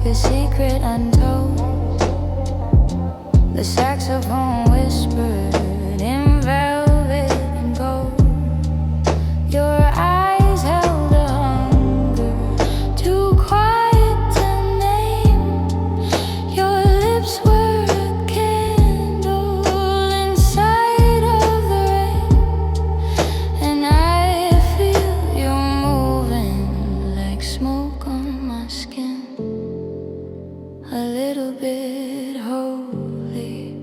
a secret untold. The saxophone whispered in velvet and gold. Your eyes held a hunger too quiet to name. Your lips were a candle inside of the rain, and I feel you moving like smoke on my skin. A little bit holy,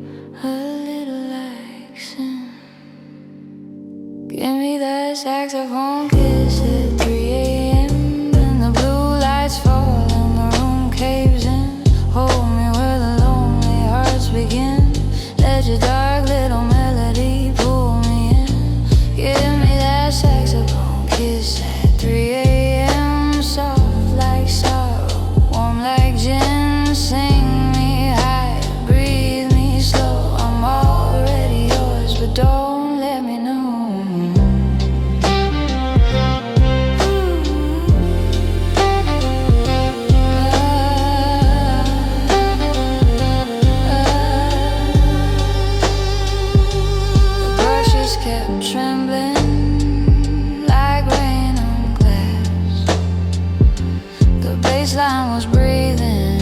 a little like sin. Give me that saxophone kiss at 3 a.m. when the blue lights fall and the room caves in. Hold me where the lonely hearts begin. Let your dark little melody pull me in. Give me that saxophone kiss at 3 a.m. Soft like sorrow, warm like gin. Sing me high, breathe me slow. I'm already yours, but don't let me know. The brushes kept trembling like rain on glass. The bassline was breathing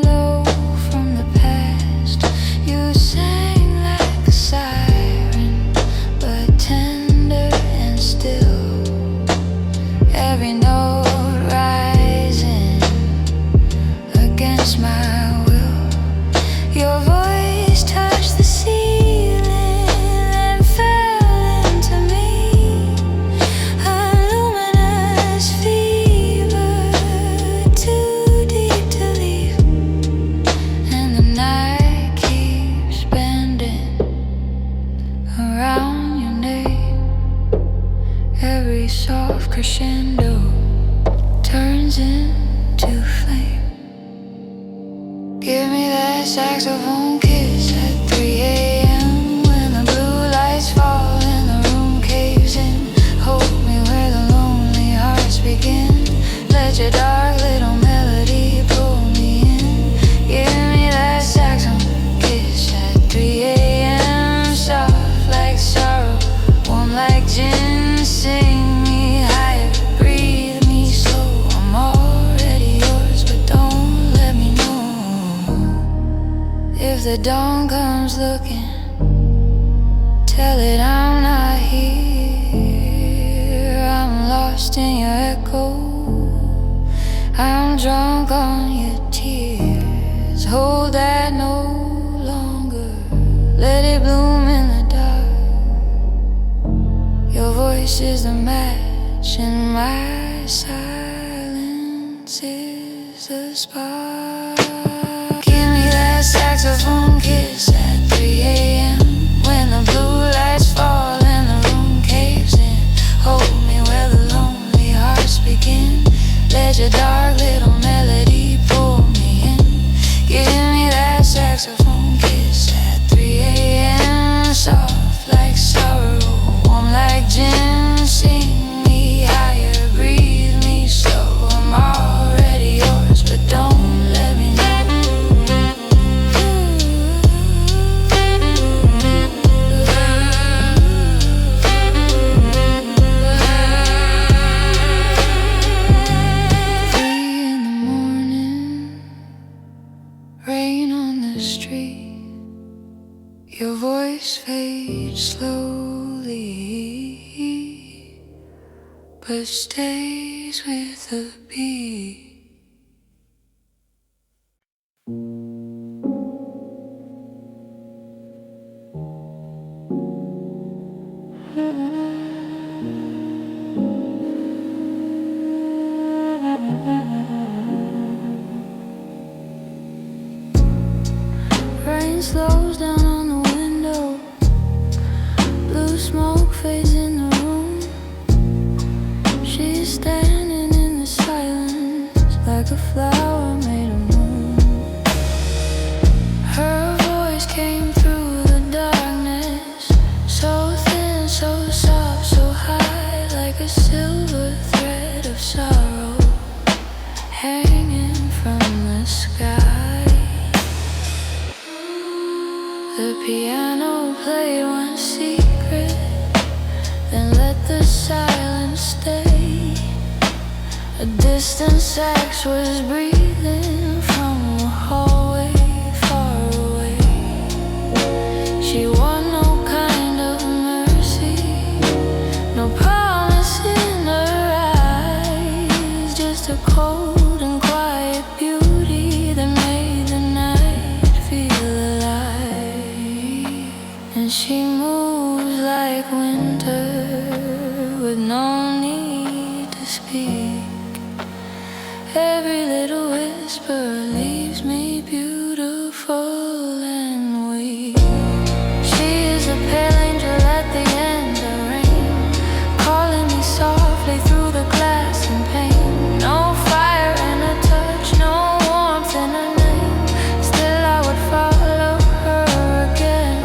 low from the past. You sang like a siren, but tender and still. Every note rising against my will. Your voice touched the ceiling and fell into me. A luminous fever, too deep to leave. And the night keeps bending around your name. Every soft crescendo turns into flame. Give me that saxophone kiss at 3 a.m. when the blue lights fall and the room caves in. Hold me where the lonely hearts begin. Let your dark little melody pull me in. Give me that saxophone kiss at 3 a.m. Soft like sorrow, warm like gin. Sing me higher, breathe me slow. I'm already yours, but don't let me know. If the dawn comes looking, tell it I'm not here. I'm lost in your echo, I'm drunk on your tears. Hold that no longer, let it bloom in the dark. Your voice is the match and my silence is the spark. Give me that saxophone kiss at 3 a.m. when the blue lights fall and the room caves in. Hold me where the lonely hearts begin. Let your dark little melody pull me in. Give me that saxophone kiss at 3 a.m. Soft like sorrow, warm like gin. Sing me higher, breathe me slow. I'm already yours, but don't let me know. Rain on the street, your voice fades slowly, but stays with the beat. Rain slows down on the window, blue smoke fades in the room. She's standing in the silence like a flower made of moon. Her voice came through the darkness, so thin, so soft, so high, like a silver thread of sorrow hanging from A distant sax was breathing from a hallway far away. She won no kind of mercy, no promise in her eyes, just a cold and quiet beauty that made the night feel alive. And she moves like winter with no need to speak. Every little whisper leaves me beautiful and weak. She is a pale angel at the end of rain, calling me softly through the glass and pane. No fire in her touch, no warmth in her name. Still I would follow her again.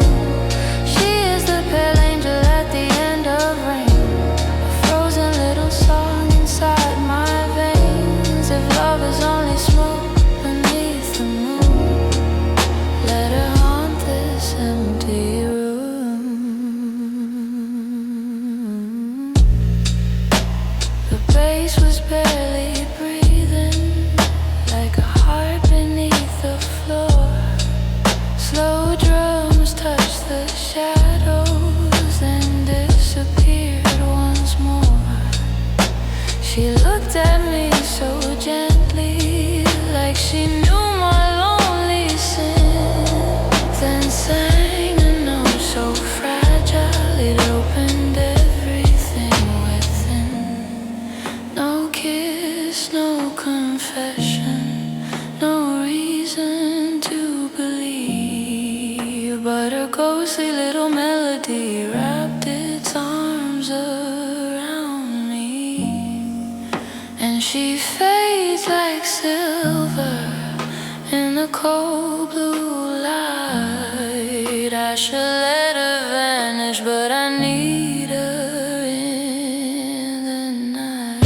She is the pale angel at the end of rain, a frozen little song inside my veins. If love is only smoke beneath the moon, let her haunt this empty room. The bass was barely breathing, like a heart beneath the floor. Slow drums touched the shadows and disappeared once more. She looked at me so gently, like she knew my lonely sin, then sang a note so fragile it opened everything within. No kiss, no confession, no reason to believe, but her ghostly little melody wrapped its arms around me. And she fades like silver in the cold blue light. I should let her vanish, but I need her in the night.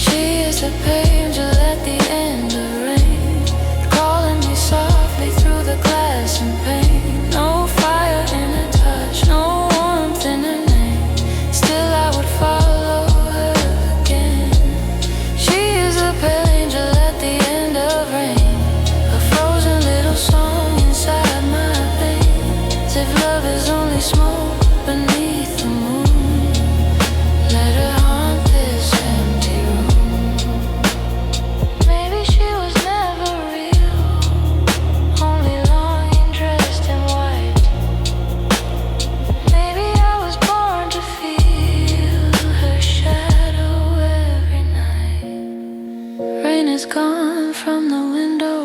She is a angel at the end of rain, calling me softly through the glass and pane. No fire in her touch, no warmth in her name. Still I would follow her again. She is a pale angel at the end of rain, a frozen little song inside my veins. If love is only smoke beneath the moon, let her haunt this empty room. Maybe she was never real, only lying dressed in white. Maybe I was born to feel her shadow every night. Rain is gone from the window,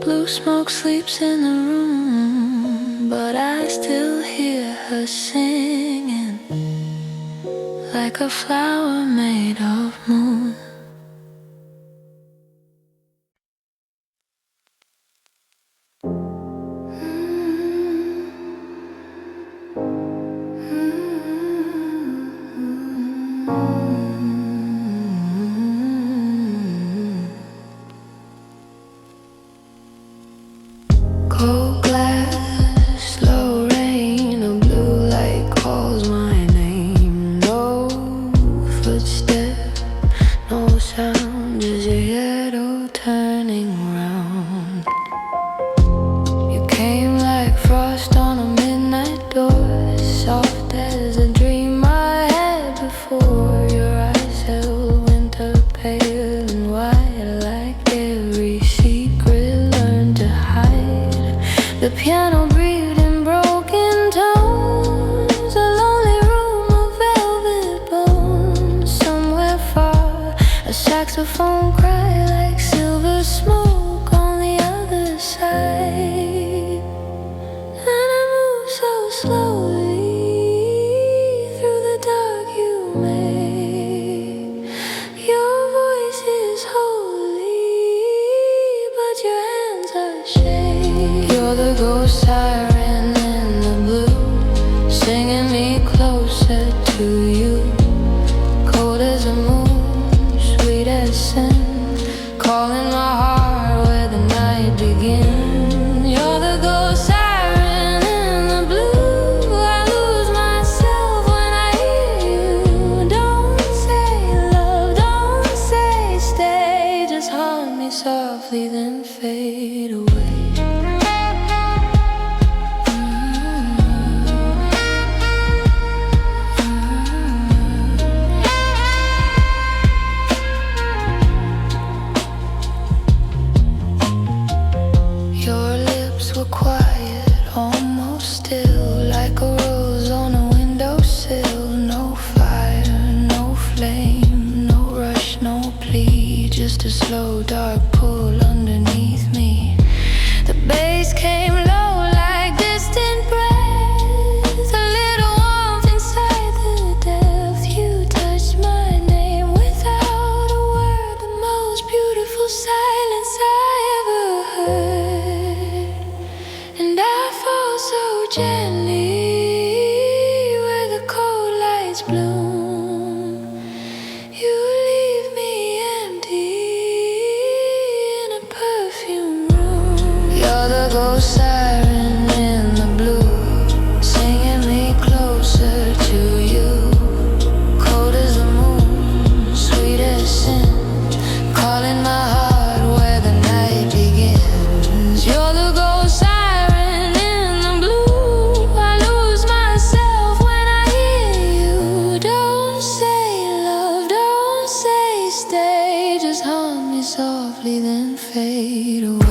blue smoke sleeps in the room, but I still hear her singing like a flower made of moon. Cold glass, slow rain, a blue light calls my name. No footstep, no sound, just your head all turning round. You came like frost on a midnight door, soft as a dream I had before. Your eyes held winter pale and white, like every secret learned to hide. The piano breathed in broken tones, a lonely room of velvet bones. Somewhere far, a saxophone cried like silver smoke on the other side. And I moved so slowly through the dark you made. Your voice is holy, but your hands are shade. You're the ghost siren in the blue, singing me closer to you. Cold as a moon, sweet as sin, calling my heart where the night begins. You're the ghost siren in the blue, I lose myself when I hear you. Don't say love, don't softly, then fade away. Your lips were quiet, almost still, like a rose on a windowsill. No fire, no flame, no rush, no plea, just a slow dark pull underneath me. The bass came low like distant breath, a little warmth inside the depth. You touched my name without a word, the most beautiful silence I ever heard. And I fall so gently where the cold lights bloom. You leave me empty in a perfume room. You're the ghost siren in the blue, singing me closer to you. Cold as the moon, sweet as sin, calling my heart where the night begins. You're the ghost siren in the blue. I lose myself when I hear you. Don't say love, don't say stay, just hum me softly, then fade away.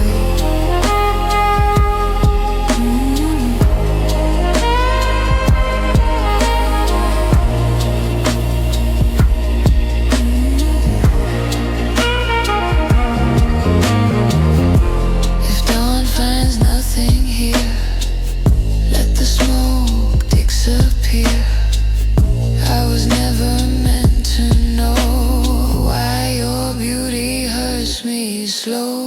If dawn finds nothing here, let the smoke disappear. I was never meant to know why your beauty hurts me slow.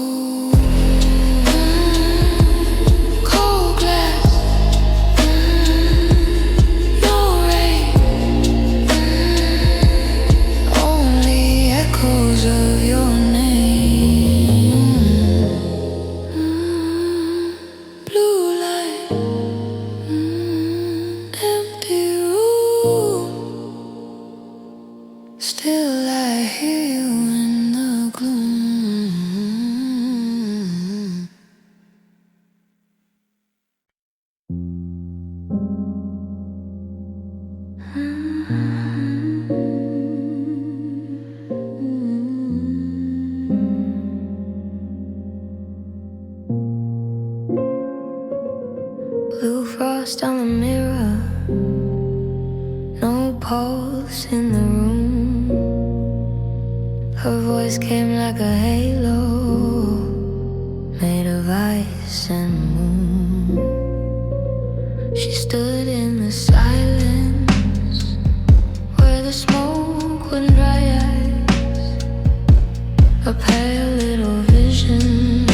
Cold glass, no rain, only echoes of your name. Blue light, empty room, still I hear you in the gloom. Blue frost on the mirror, no pulse in the room. Her voice came like a halo, made of ice and moon. She stood in the silence where the smoke wouldn't dry eyes, a pale little vision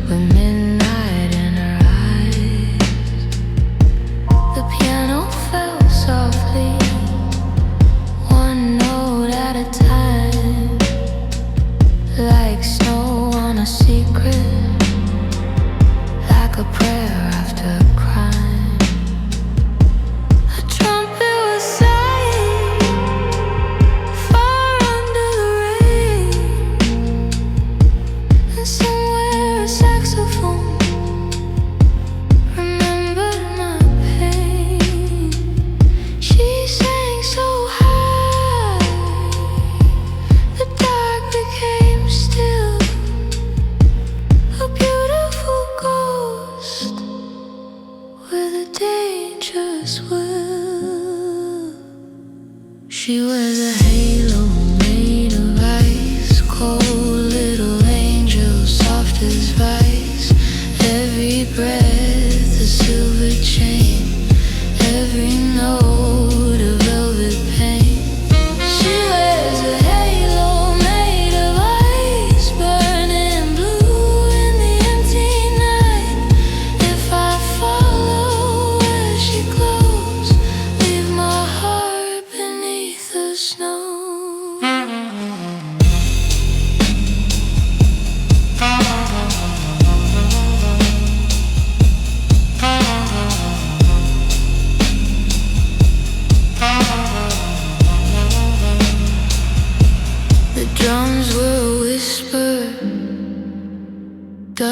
with midnight in her eyes. The piano fell softly, one note at a time, like snow on a secret, like a prayer after a crime. A trumpet was sighing far under the rain,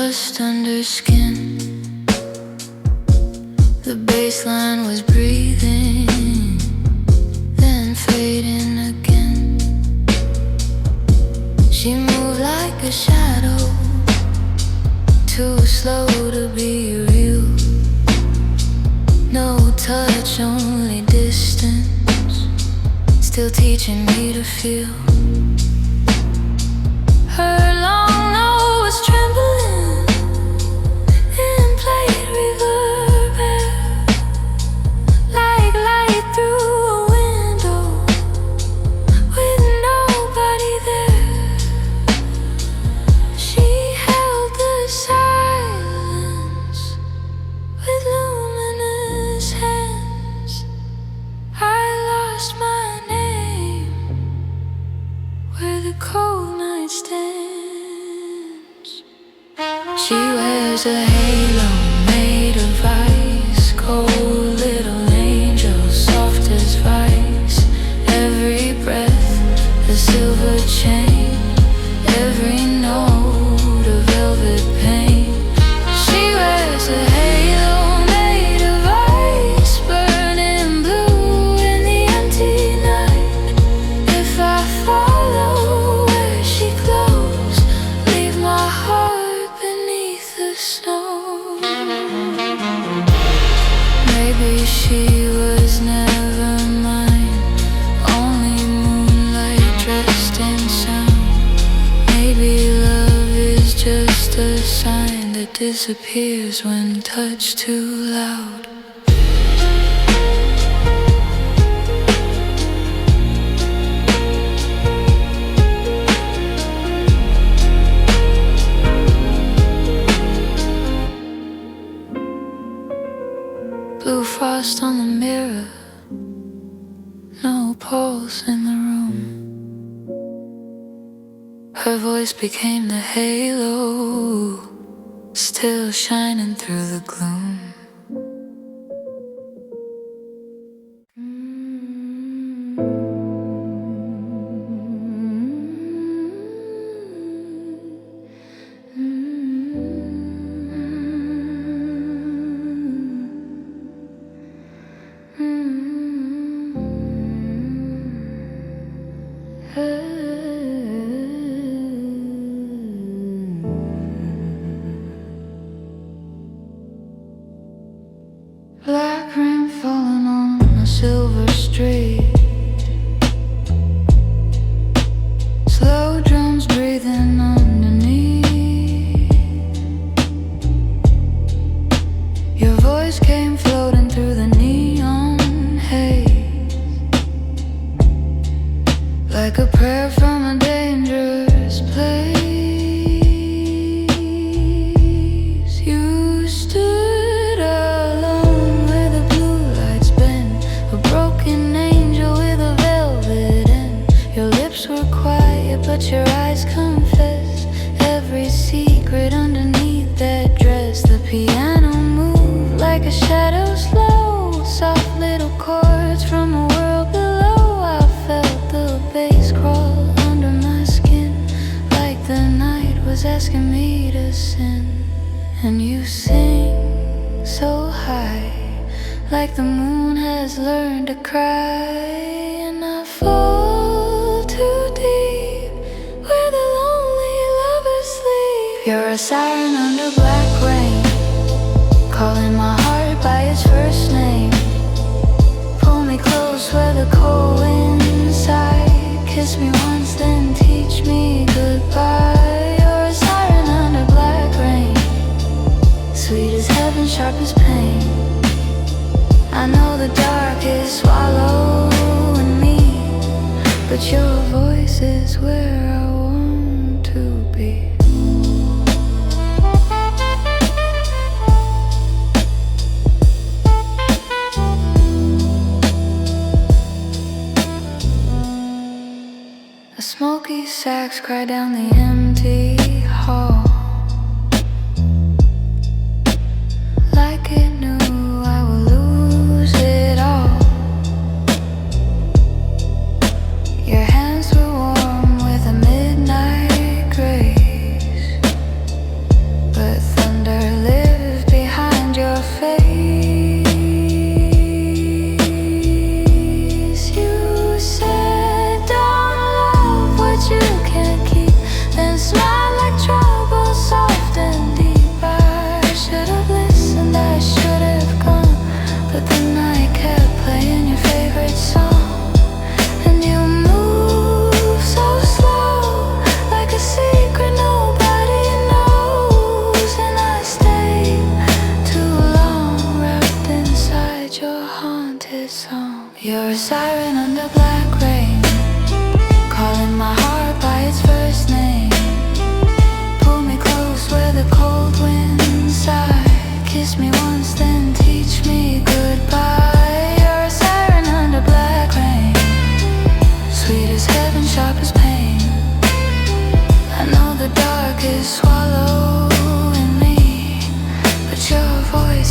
rust under skin. The baseline was breathing, then fading again. She moved like a shadow, too slow to be real. No touch, only distance, still teaching me to feel. Her long nose trembling in plate reverb, like light through a window with nobody there. She held the silence with luminous hands. I lost my name where the cold night stands. She wears a halo made of ice, cold little angel, soft as vice. Every breath a silver chain, every note a velvet pain. She wears a halo made of ice, burning blue in the empty night. If I follow where she glows, leave my heart beneath the snow. Maybe she was never mine, only moonlight dressed in sound. Maybe love is just a sign that disappears when touched too loud. Blue frost on the mirror, no pulse in the room. Her voice became the halo, still shining through the gloom. Black rain falling on a silver street, slow drums breathing underneath. Your voice came floating through the neon haze, like a prayer from a dangerous place. You stood alone where the blue lights bend, a broken angel with a velvet end. Your lips were quiet, but your eyes confessed every secret underneath that dress. The piano moved like a shadow, slow, soft little chords from a world below. I felt the bass crawl under my skin, like the night was asking me to sin. And you sing so high, like the moon has learned to cry. And I fall too deep where the lonely lovers sleep. You're a siren under black rain, calling my heart by its first name. Pull me close where the cold inside, kiss me once then teach me goodbye. You're a siren under black rain, sweet as heaven, sharp as pain. I know the dark is swallowing me, but your voice is where I want to be. A smoky sax cry down the empty hall, like it knew I would lose it all. Your hands were warm with a midnight grace, but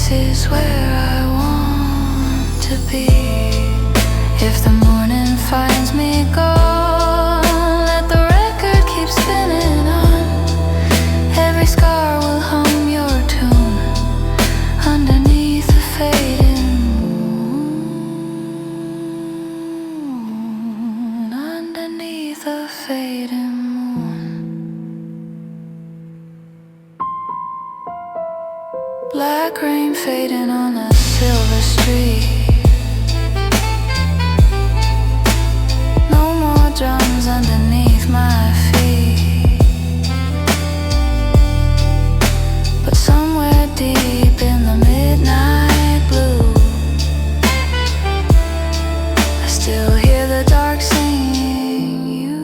This is where I want to be. If the morning finds me gone, let the record keep spinning on. Every scar will hum your tune underneath the fading moon, underneath the fading moon. Black rain fading on a silver street. No more drums underneath my feet. But somewhere deep in the midnight blue, I still hear the dark singing you.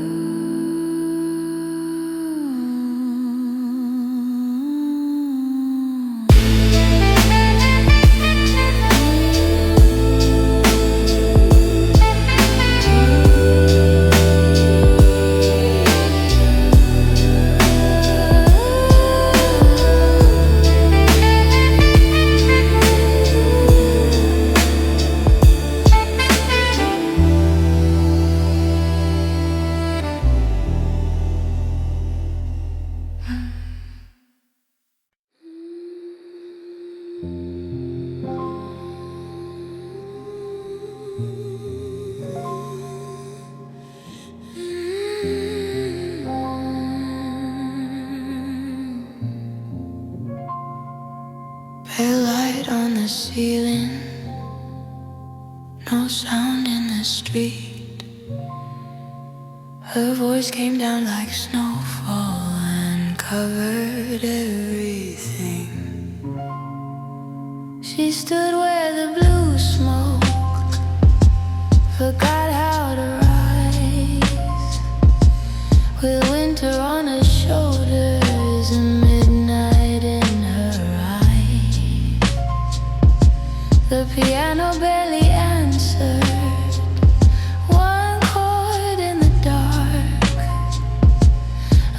Pale light on the ceiling, no sound in the street. Her voice came down like snowfall and covered everything. She stood where the blue smoked, forgot how to rise, with winter on her shoulders and midnight in her eyes. The piano barely answered, one chord in the dark.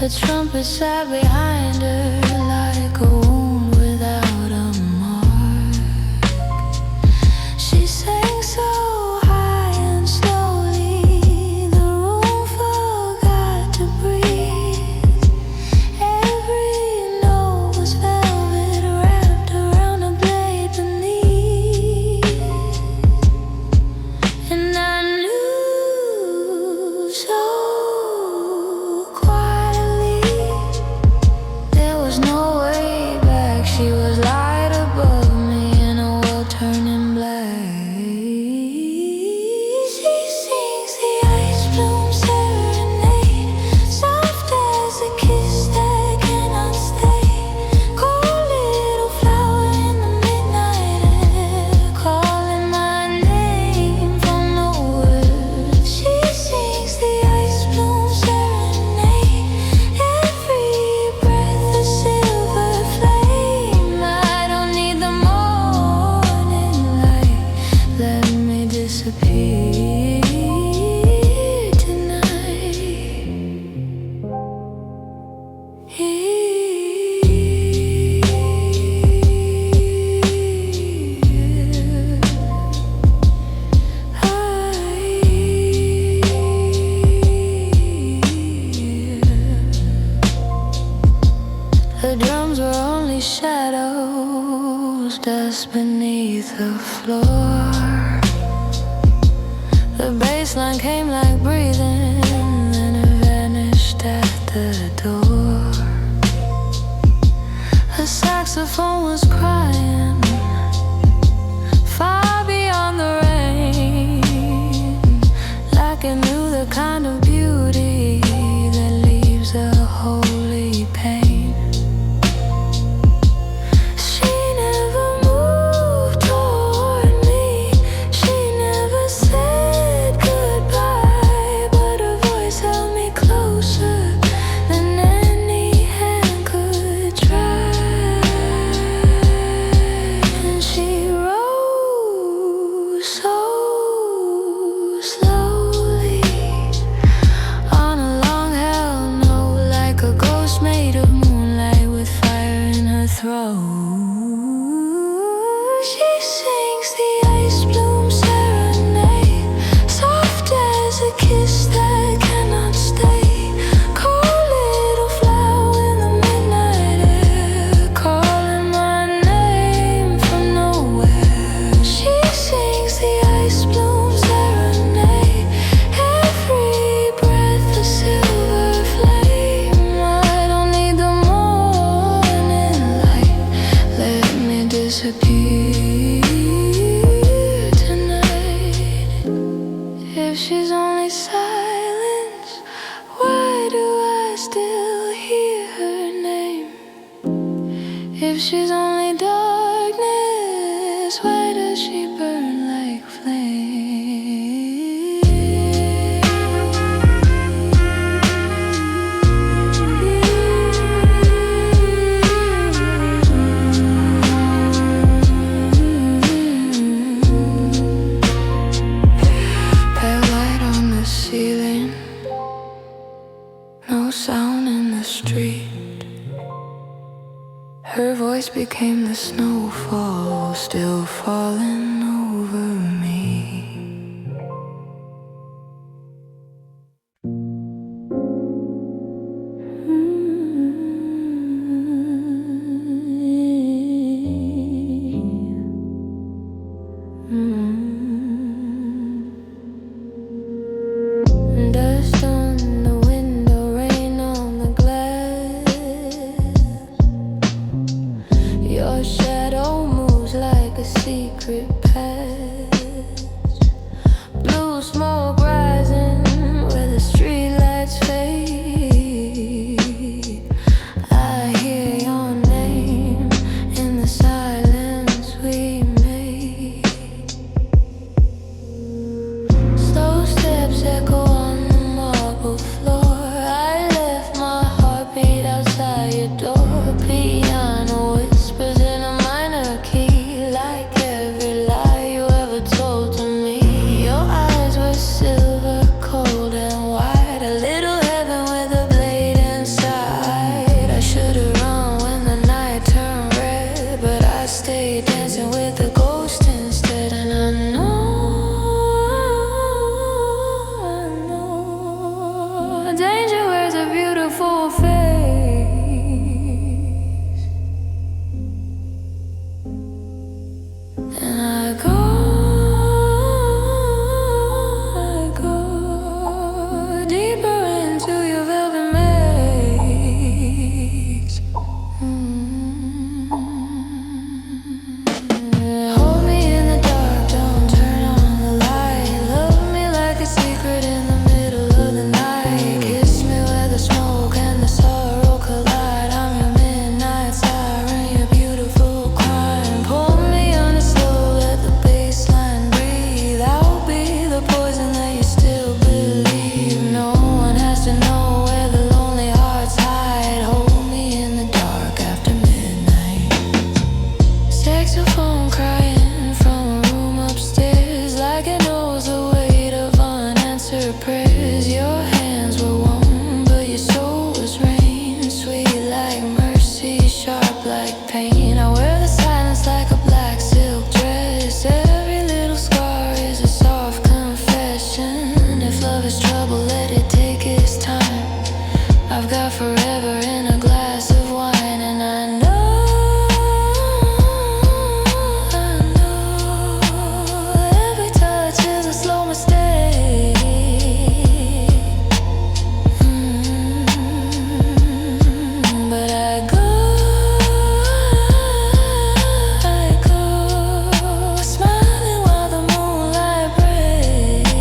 A trumpet sat behind her like a wound without a mark. She sang so high and slowly, the room forgot to breathe. Every note was velvet wrapped around a blade beneath. And I knew so quietly there was no way back. She was light above me in a world turning black. She sings the ice bloom serenade, soft as a kiss that cannot stay. Cold little flower in the midnight air, calling my name from nowhere. She sings the ice bloom serenade, every breath a silver flame. I don't need the morning light, let me disappear tonight. The drums were only shadows, dust beneath the floor. The bass line came like breathing, then it vanished at the door. The saxophone was crying, far beyond the rain, like it knew the kind of beauty that leaves a holy pain. She never moved toward me, she never said goodbye, but her still hear her name. If she's only darkness, why does she burn like flame? Pale light on the ceiling, no sound in the street. Her voice became the snowfall, still falling over me. Dust on the window, rain on the glass. Your shadow moves like a secret past. Blue smoke rising where the streetlights fade. I hear your name in the silence we made. Slow steps echo on the marble floor. I left my heartbeat outside your door. Piano whispers in a minor key, like every lie you ever told to me. Your eyes were silver, cold and white, a little heaven with a blade inside. I should've run when the night turned red, but I stayed dancing with the ghost instead. And I know danger wears a beautiful face. And I go deeper into your velvet maze. Hold me in the dark, don't turn on the light. Love me like a secret in the middle of the night. Kiss me where the smoke and the sorrow collide. I'm your midnight siren, your beautiful crime. Pull me on it slow, let the bassline breathe. I'll be the poison that you still believe. No one has to know where the lonely hearts hide. Hold me in the dark after midnight. Saxophone crying from a room upstairs, like it knows the weight of unanswered prayers. Your hands were warm, but your soul was rain. Sweet like mercy, sharp like pain. I wear the silence like a black silk dress. Every little scar is a soft confession. If love is trouble, let it take its time. I've got forever in a glass of wine. And I know every touch is a slow mistake. But I go smiling while the moonlight breaks.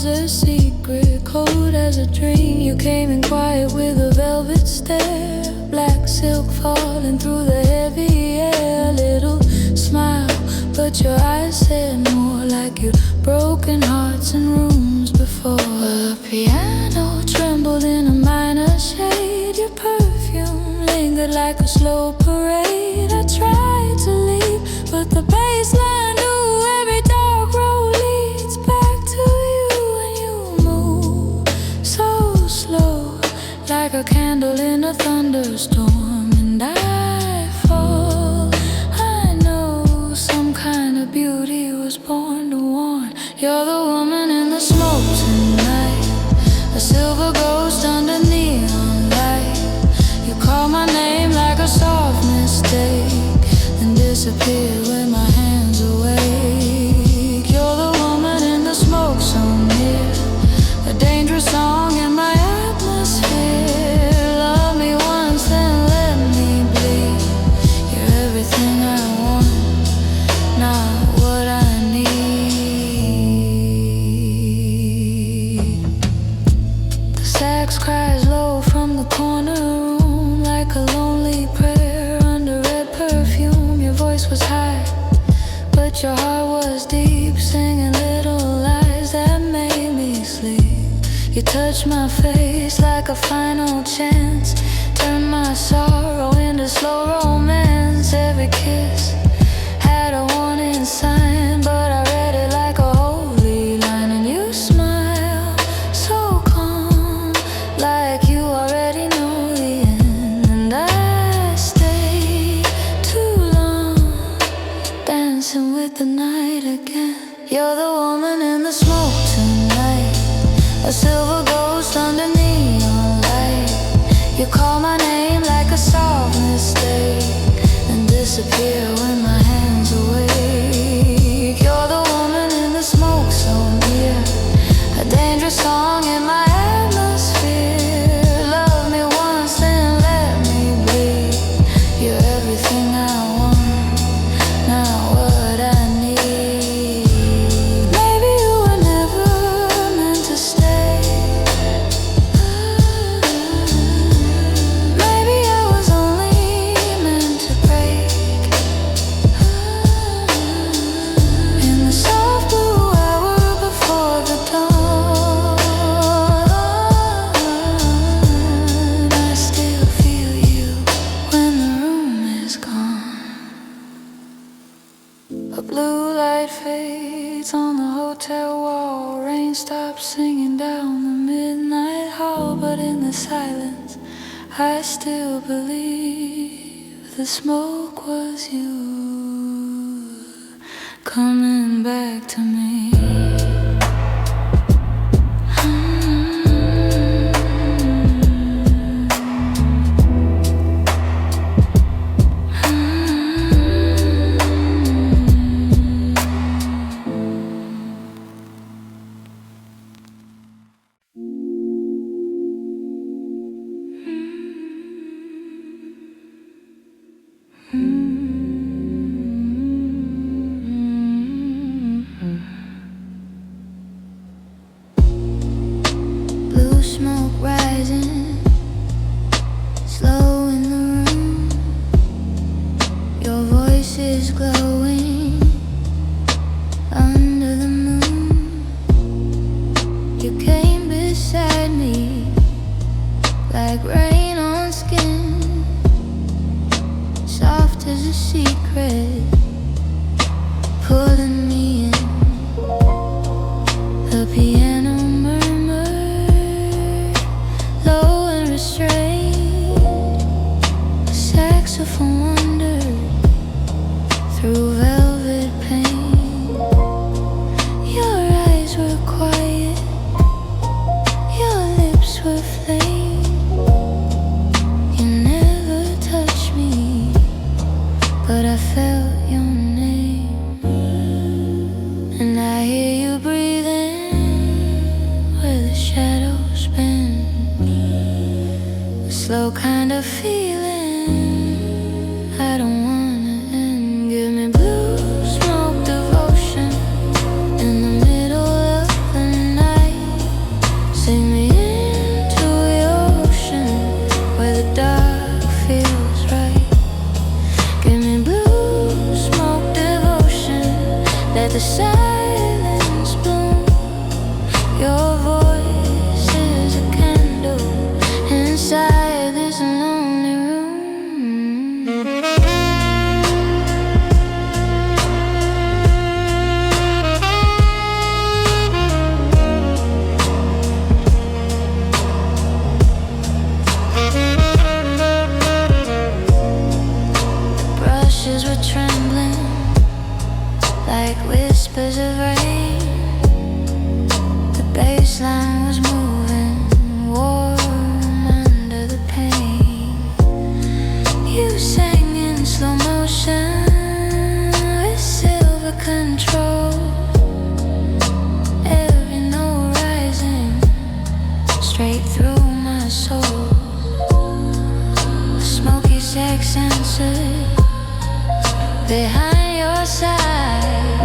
was a secret, cold as a dream. You came in quiet with a velvet stare, black silk falling through the heavy air. Little smile, but your eyes said more, like you'd broken hearts in rooms before. A piano trembled in a minor shade. Your perfume lingered like a slow parade. I tried to leave, but the bass line knew every dark road leads back to you. And you move so slow, like a candle in a thunderstorm. And I fall. I know some kind of beauty was born to warn. You're the woman in the smoke tonight, a silver ghost under neon light. You call my name like a soft mistake, then disappear when my hands awake. You're the woman in the smoke so near, a dangerous song in my atmosphere. Love me once, then let me bleed. You're everything I want, not what I need. The sax cries low from the corner room, like a lonely prayer under red perfume. Your voice was high, but your heart was deep, singing little lies that made me sleep. You touched my face like a final chance, turned my sorrow into slow romance. Every kiss had a warning sign, but I read it like a holy line. And you smile so calm, like you already know the end. And I stay too long, dancing with the night again. You're the woman in the smoke tonight, a silver ghost under neon light. You call my name like a soft mistake, and disappear when my hands awake. You're the woman in the smoke so near, a dangerous song in my atmosphere. Love me once, then let me bleed. You're everything I want, not what I need. Maybe you were never meant to stay. Maybe I was only meant to break. In the soft blue hour before the dawn, I still feel you when the room is gone. A blue light fades on the hotel wall. Rain stops singing down the midnight hall. But in the silence, I still believe the smoke was you coming back to me. Blue smoke rising, slow in the room. Your voice is glowing under the moon. You came beside me like rain on skin, soft as a secret, pulling me in. The piano murmured, low and restrained. The saxophone wandered through velvet pain. Your eyes were quiet, your lips were flame. You never touched me, but I felt your name. And I hear you breathing where the shadows bend. A slow kind of feeling I don't wanna end. Give me blue silence bloom. Your voice is a candle inside this lonely room. The brushes were trembling like whispers of rain. The bassline was moving, warm under the pain. You sang in slow motion with silver control. Every note rising straight through my soul. A smoky sex answered behind your side,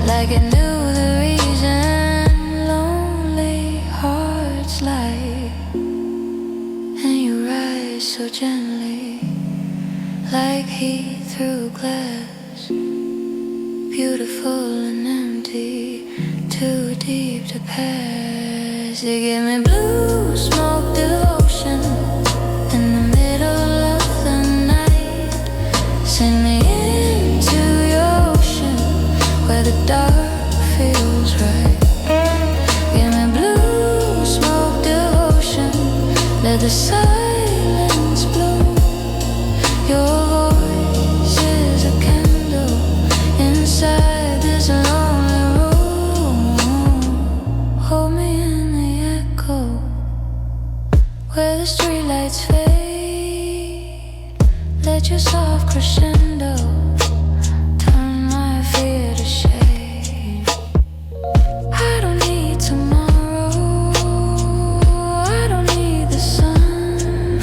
like it knew the reason lonely hearts lie. And you rise so gently, like heat through glass, beautiful and empty, too deep to pass. You give me blue smoke devotion in the middle of the night. Send me into your ocean where the dark feels right. Give me blue smoke devotion, let the silence bloom. Your voice is a candle inside this lonely room. Hold me in the echo where the streetlights fade. Let your soft crescendo turn my fear to shade. I don't need tomorrow, I don't need the sun,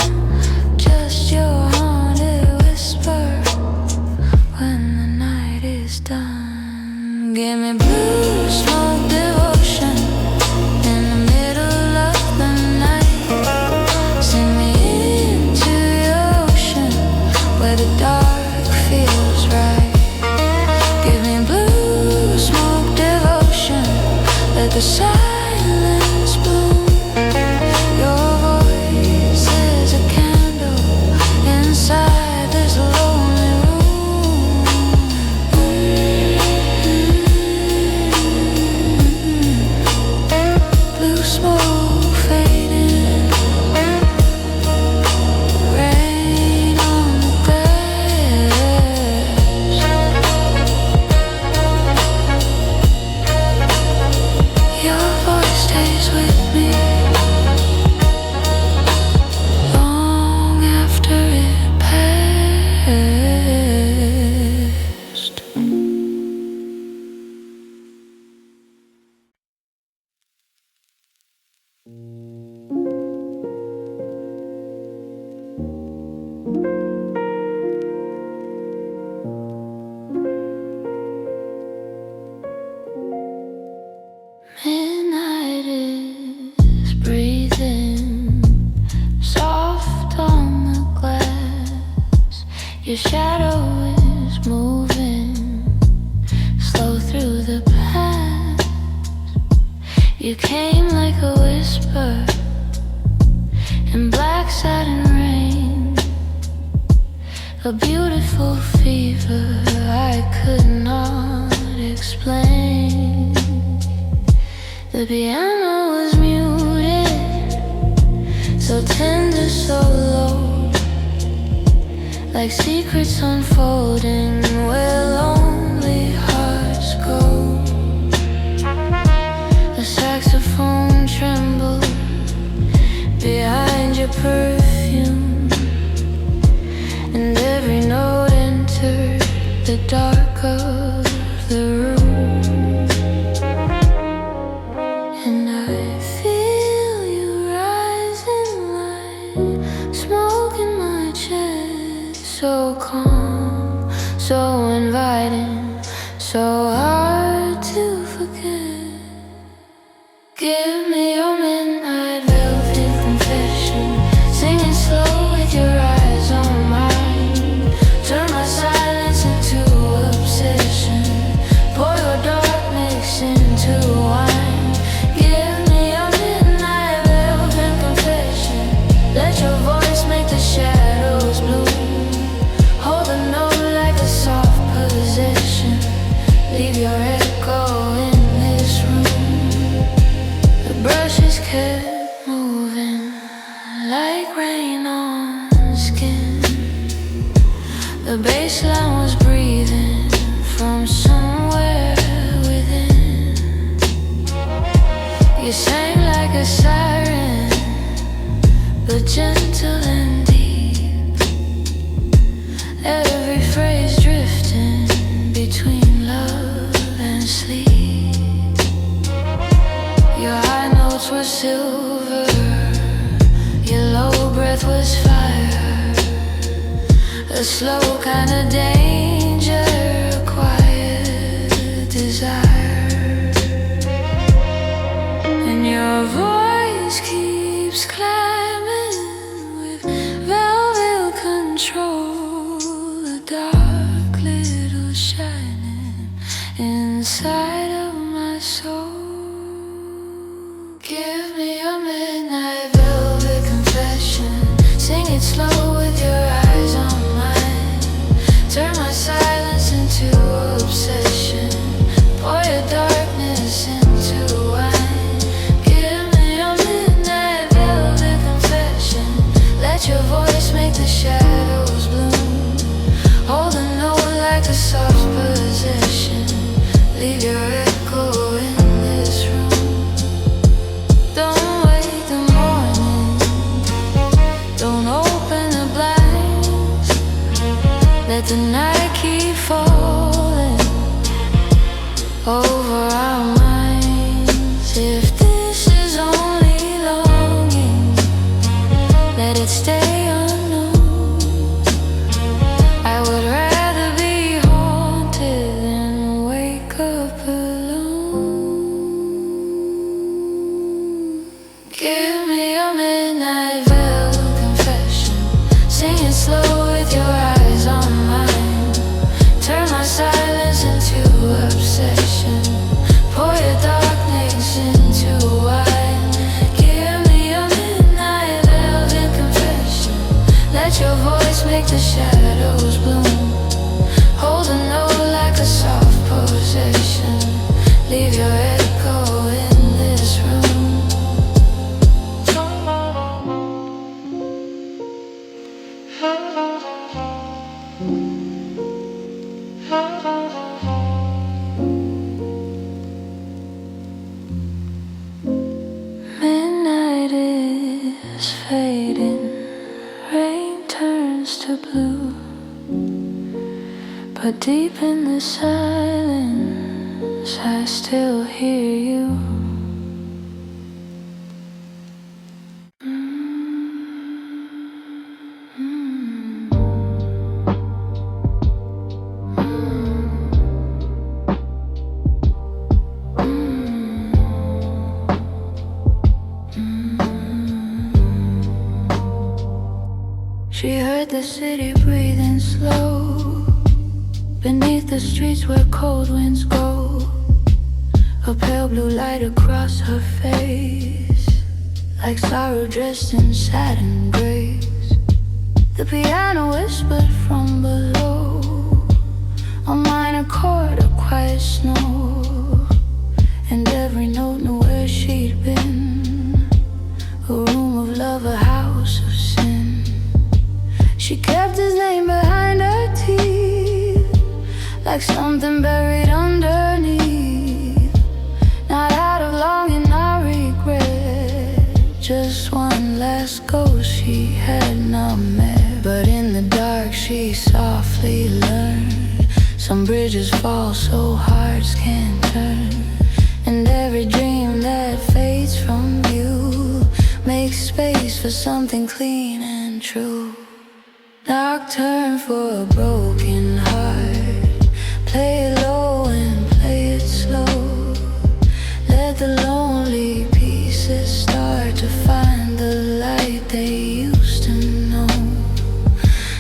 just your haunted whisper when the night is done. Give me blue smoke devotion in the middle of the night. Send me into your ocean where the dark feels right. Give me blue smoke devotion, let the silence bloom. Your voice is a candle inside this lonely room. Blue smoke fading, rain on the grass. Your voice stays with me long after it passed. Midnight is breathing soft on the glass. Your shadow is moving slow through the past. You came like a whisper in black satin rain, a beautiful fever I could not explain. The piano was muted, so tender, so low, like secrets unfolding where lonely hearts go. The saxophone trembled behind your perfume, and every note entered the dark of the room. And I feel you rising like smoke in my chest, so calm, so inviting, so hard to forget. Give me your midnight velvet confession, singing slow with your eyes on mine. Turn my silence into obsession, pour The bassline was breathing from somewhere within. You sang like a siren, but gentle and deep. Every phrase drifting between love and sleep. Your high notes were silver, your low breath was fire. A slow kind of danger, a quiet desire. And your voice keeps climbing with velvet control. A dark little shining inside of my soul. Give me a midnight velvet confession. Sing it slow with your eyes on mine. Turn my silence into obsession. Pour your darkness into wine. Give me a midnight velvet confession. Let your voice make the shadows bloom. Hold a note like a soft possession. Leave your echo in this room. Don't wait the morning. Don't open the blinds. Let the night keep falling over our minds. If this is only longing, let it stay unknown. I would rather be haunted than wake up alone. Give me a midnight velvet confession. Sing it slow with your eyes on mine. Turn my silence into obsession. Pour your darkness into wine. Give me a midnight velvet confession. Let your voice make the shadows bloom. Hold a note like a soft possession. Leave your echo in this room. Midnight is fading, rain turns to blue, but deep in the silence I still hear you. She heard the city breathing slow beneath the streets where cold winds go. A pale blue light across her face, like sorrow dressed in satin grace. The piano whispered from below, a minor chord, a quiet snore, and every note knew where she'd been. A room of love, a house of sin. She kept his name behind her teeth, like something buried underneath. Not out of longing or regret, just one last ghost she had not met. But in the dark she softly learned, some bridges fall so hearts can't turn. And every dream that fades from view makes space for something clean and true. Nocturne for a broken heart. Play it low and play it slow. Let the lonely pieces start to find the light they used to know.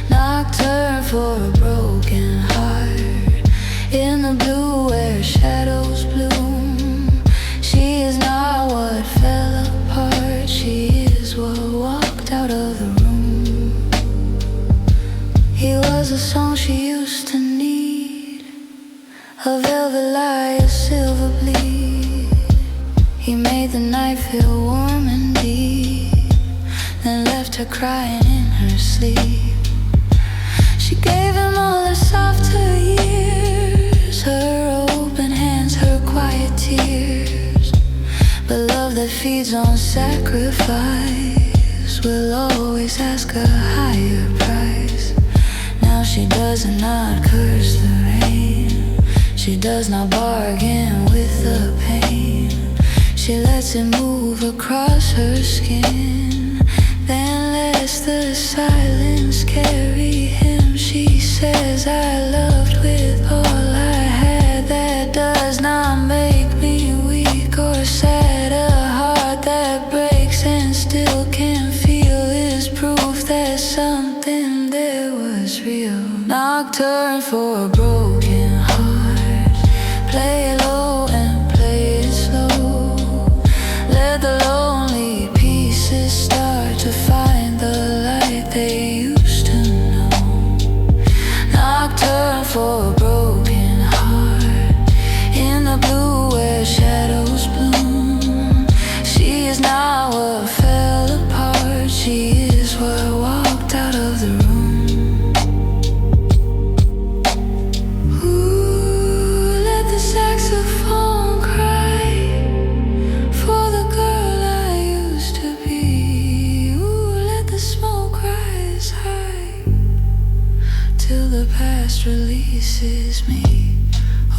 Nocturne for a broken heart. In the blue where shadows bloom. She is not what fell apart. She is what walked out of the room. He was a song she used to need, a velvet lie, a silver bleed. He made the night feel warm and deep, then left her crying in her sleep. She gave him all feeds on sacrifice will always ask a higher price. Now she does not curse the rain, she does not bargain with the pain. She lets it move across her skin, then lets the silence carry him. She says, I loved with all I had. That does not make me weak or sad. A heart that breaks and still can feel is proof that something there was real. Nocturne for a broken heart. Play it low and play it slow. Let the lonely pieces start to find the light they used to know. Nocturne for a broken heart. In the blue where shadows bloom, she is not what fell apart, she is what walked out of the room. Ooh, let the saxophone cry for the girl I used to be. Ooh, let the smoke rise high till the past releases me.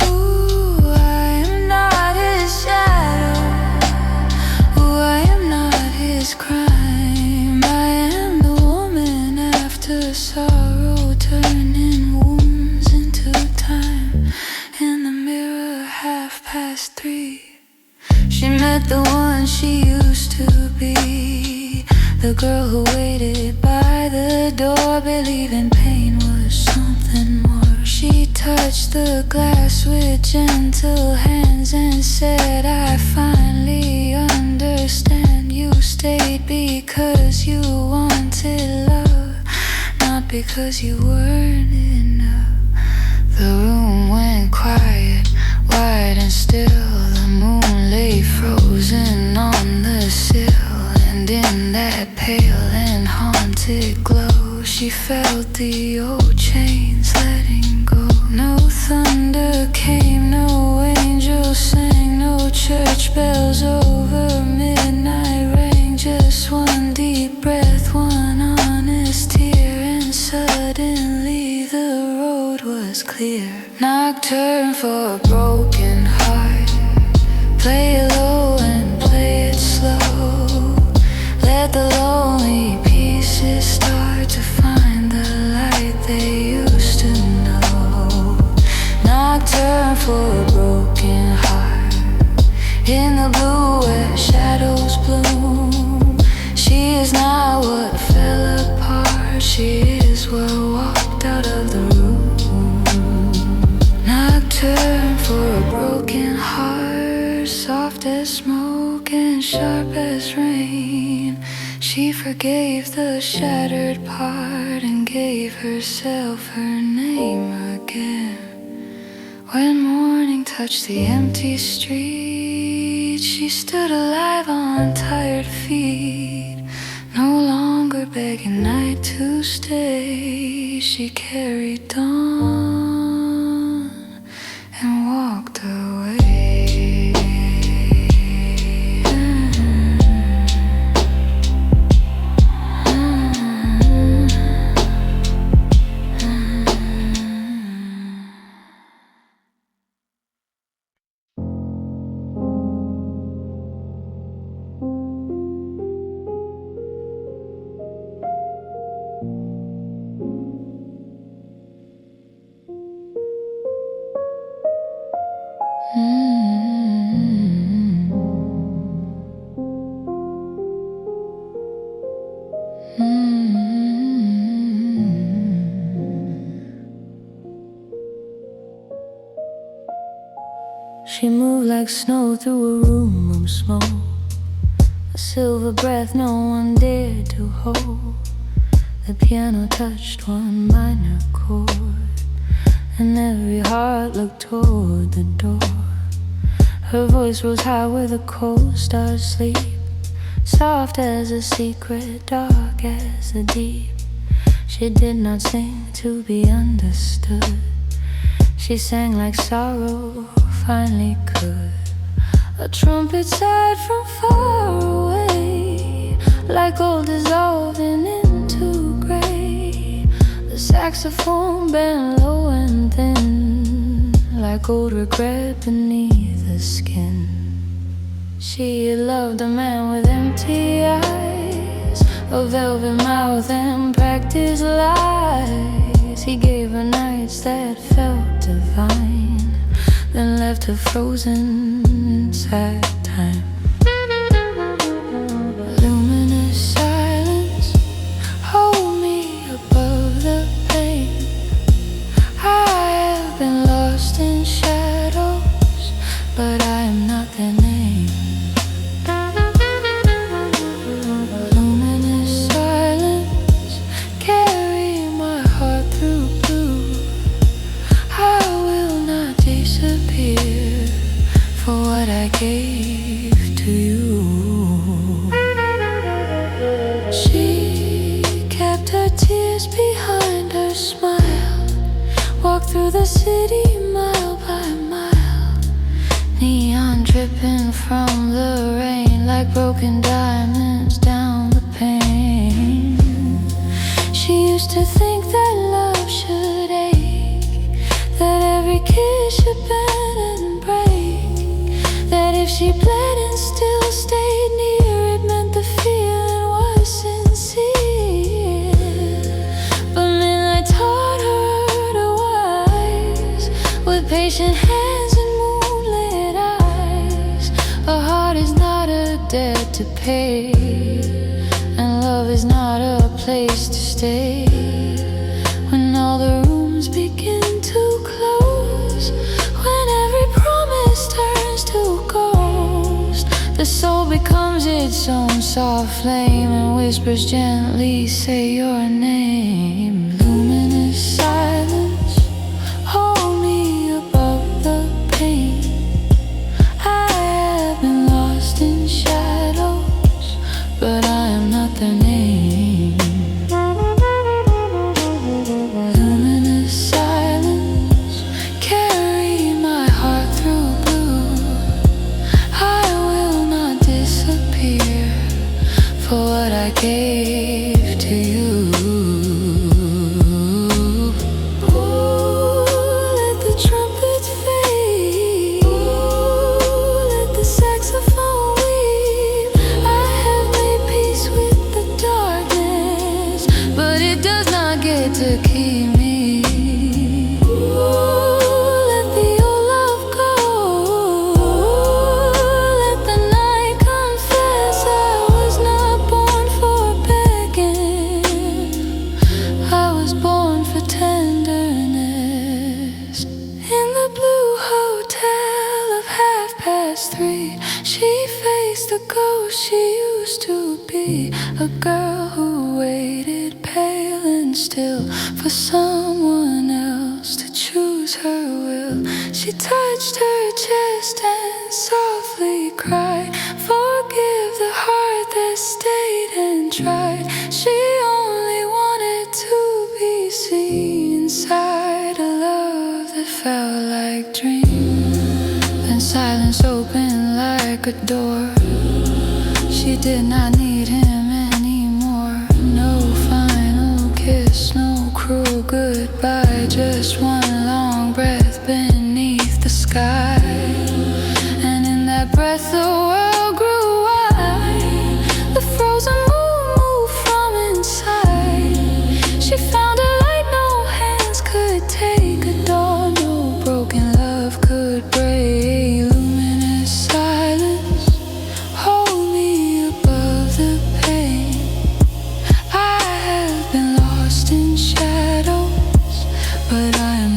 Ooh, I am not his shadow. Ooh, I am not his crime. I am the woman after sorrow, turning wounds into time. In the mirror, 3:30. She met the one she used to be, the girl who waited by the door, believing pain was something more. She touched the glass with gentle hands and said, I finally understand. You stayed because you wanted love, not because you weren't enough. The room went quiet, wide and still. The moon lay frozen on the sill, and in that pale and haunted glow, she felt the old chains letting go. No thunder came, no angels sang, no church bells over midnight rang. Just one deep breath, one honest tear, and suddenly the road was clear. Nocturne for a broken heart. Play it low and play it slow. Let the lonely pieces start to find the light they used to know. Nocturne for a broken heart. In the blue where shadows bloom, she is not what fell apart, she is what walked out of the room. Nocturne for a broken heart, soft as smoke and sharp as rain. She forgave the shattered part and gave herself her name again. When morning touched the empty street, she stood alive on tired feet, no longer begging night to stay. She carried dawn and walked away. She moved like snow through a room of smoke, a silver breath no one dared to hold. The piano touched one minor chord, and every heart looked toward the door. Her voice rose high where the cold stars sleep, soft as a secret, dark as the deep. She did not sing to be understood, she sang like sorrow finally could. A trumpet sighed from far away, like gold dissolving into gray. The saxophone bent low and thin, like old regret beneath the skin. She had loved a man with empty eyes, a velvet mouth and practiced lies. He gave her nights that felt divine, then left her frozen inside time. Luminous silence, hold me above the pain. I have been lost in shadows, but I am not their name. Luminous silence, carry my heart through blue. I will not disappear for what I gave to you. She kept her tears behind her smile, walked through the city mile by mile, neon dripping from the rain like broken diamonds down the pane. She used to think that love should ache, that every kiss should bend and break, that if she bled and still stayed near, it meant the feeling was sincere. But midnight taught her to wise, with patient hands and moonlit eyes. A heart is not a debt to pay, and love is not a place to stay. When all the rooms begin to close, when every promise turns to ghost, the soul becomes its own soft flame and whispers gently, say your name. Luminous silence, hold me above the pain. I have been lost in shadows, but I am not their name. Luminous silence, carry my heart through blue. I will not disappear for what I gave to you. Ooh, let the trumpets fade. Ooh, let the saxophone weep. I have made peace with the darkness, but it does not get to keep me. Ooh, let the old love go. Ooh, let the night confess I was not born for begging. I was born for tenderness. In the blue hotel of 3:30, she faced the ghost she used to be, a girl who waited pale and still for someone else to choose her will. She touched her chest and softly cried, forgive the heart that stayed and tried. She only wanted to be seen inside a love that felt like dream. Then silence opened like a door. She did not need him anymore. No final kiss, no cruel goodbye, just one long breath beneath the sky. And in that breath the world grew wide. The frozen moon moved from inside. She found a light no hands could take, a door no broken love could break. Luminous silence, hold me above the pain. I have been lost in shadows, but I am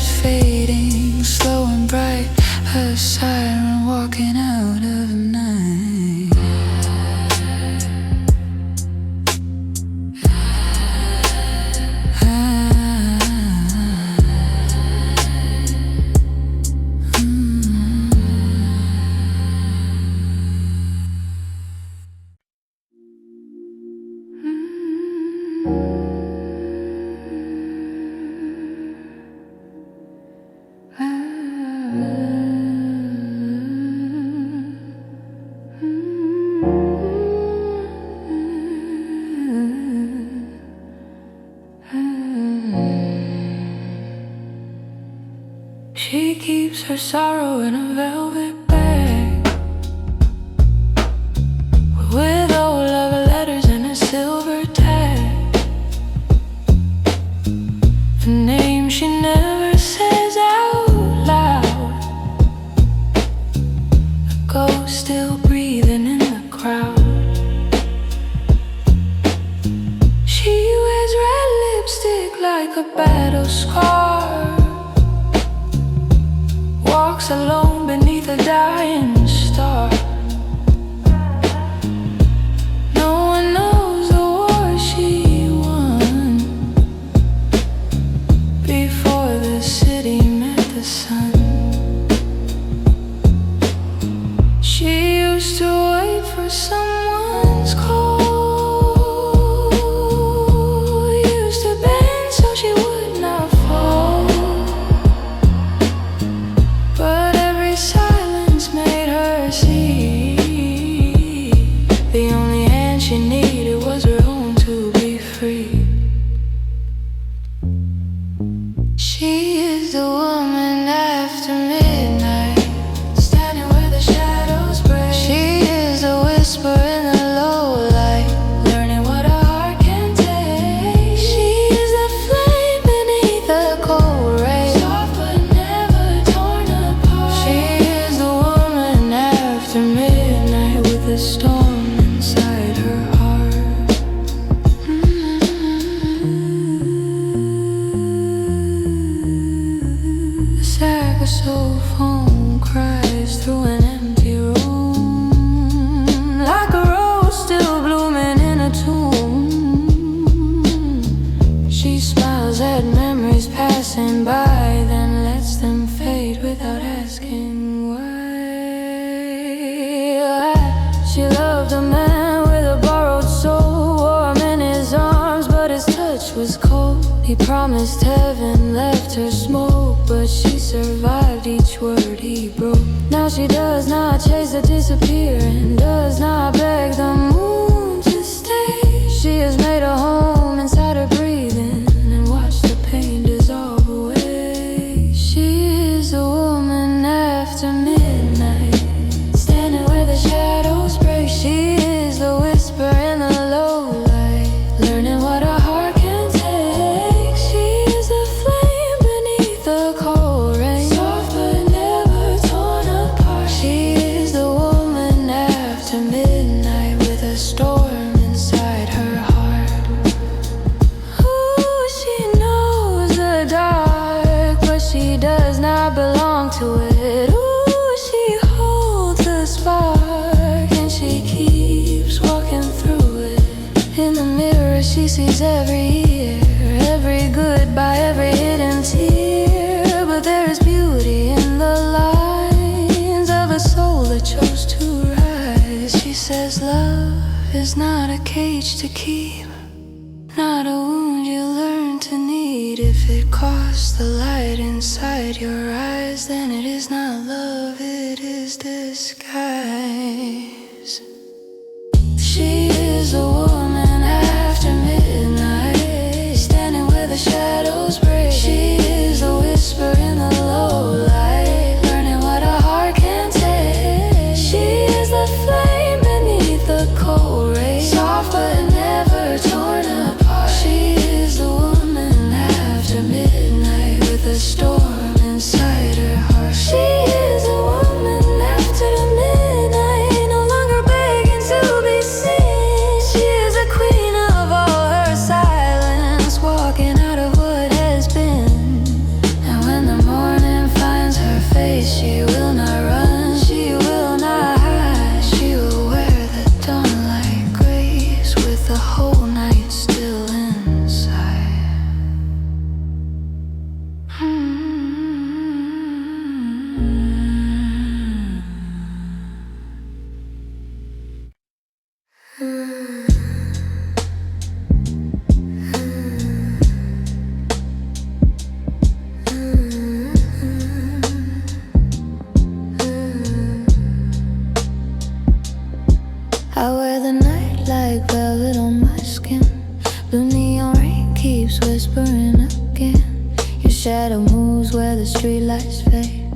keeps fading, slow and bright, a siren walking out of the night. She keeps her sorrow in a velvet bag, with old love letters and a silver tag. The name she never says out loud, a ghost still breathing in the crowd. She wears red lipstick like a battle scar, walks alone beneath a dying star. No one knows the war she won before the city met the sun. She used to wait for someone's call, used to bend so she would not fall. But every silence made her see the only hand she needed was her own to be free. She is the woman after midnight, standing where the shadows break. She is the whisper in the low light, learning what a heart can take. She is the flame beneath the cold rain, soft but never torn apart. She is the woman after midnight, with a storm inside her heart. The saxophone cries through an empty room, like a rose still blooming in a tomb. She smiles at memories passing by, then lets them fade without asking why. She loved a man with a borrowed soul, wore him in his arms, but his touch was cold. He promised heaven, left her smoke, but she survived each word he broke. Now she does not chase the disappear, and does not beg the moon to stay. She has made a home inside her breathing, and watched the pain dissolve away. She is a woman after midnight, standing where the shadows break. She is the whisper in the low light, learning what a heart can take. She is the flame beneath the cold rain, soft but never torn apart. She is the woman after midnight, with a storm inside her heart. Ooh, she knows the dark, but she does not belong to it. Ooh, she holds the spark, and she keeps walking through it. In the mirror she sees every year, every goodbye, every hidden tear. But there is beauty in the lines of a soul that chose to rise. She says love is not a cage to keep, not a wound you learn to need. If it costs the light inside your eyes, then it is not love, it is disguise. She is a woman after midnight, standing where the shadows break. She is a whisper in the low light, learning what a heart can take. She is the flame beneath the cold ray, soft but never torn apart. She is the woman after midnight, with a storm inside her heart. She is a woman after midnight, no whispering again. Your shadow moves where the streetlights fade.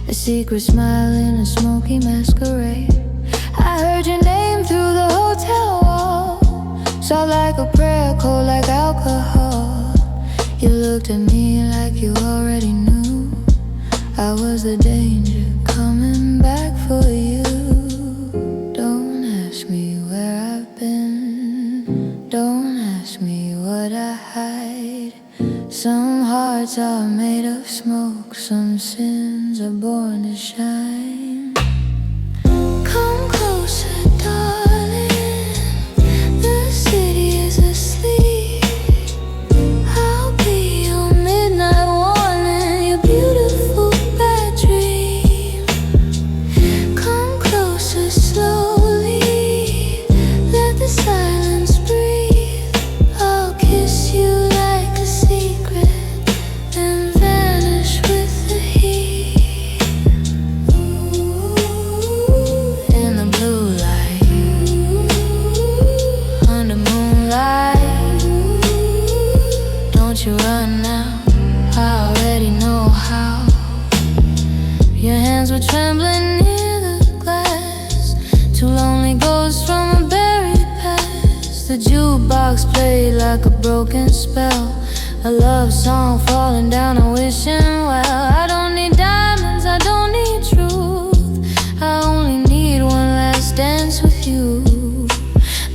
A secret smile in a smoky masquerade. I heard your name through the hotel wall. Soft like a prayer, cold like alcohol. You looked at me like you already knew I was the danger coming back for you. Don't ask me where I've been. Don't ask me what I hide. Some hearts are made of smoke. Some sins are born to shine. Come closer, darling. The city is asleep. I'll be your midnight warning, your beautiful bad dream. Come closer slowly. Let the silence breathe. I'll kiss you like a secret, then vanish with the heat. In the blue light, under moonlight. Don't you run now, I already know how. Your hands were trembling near the glass. Two lonely ghosts from a buried past. The jukebox played like a broken spell. A love song falling down a wishing well. I don't need diamonds, I don't need truth. I only need one last dance with you.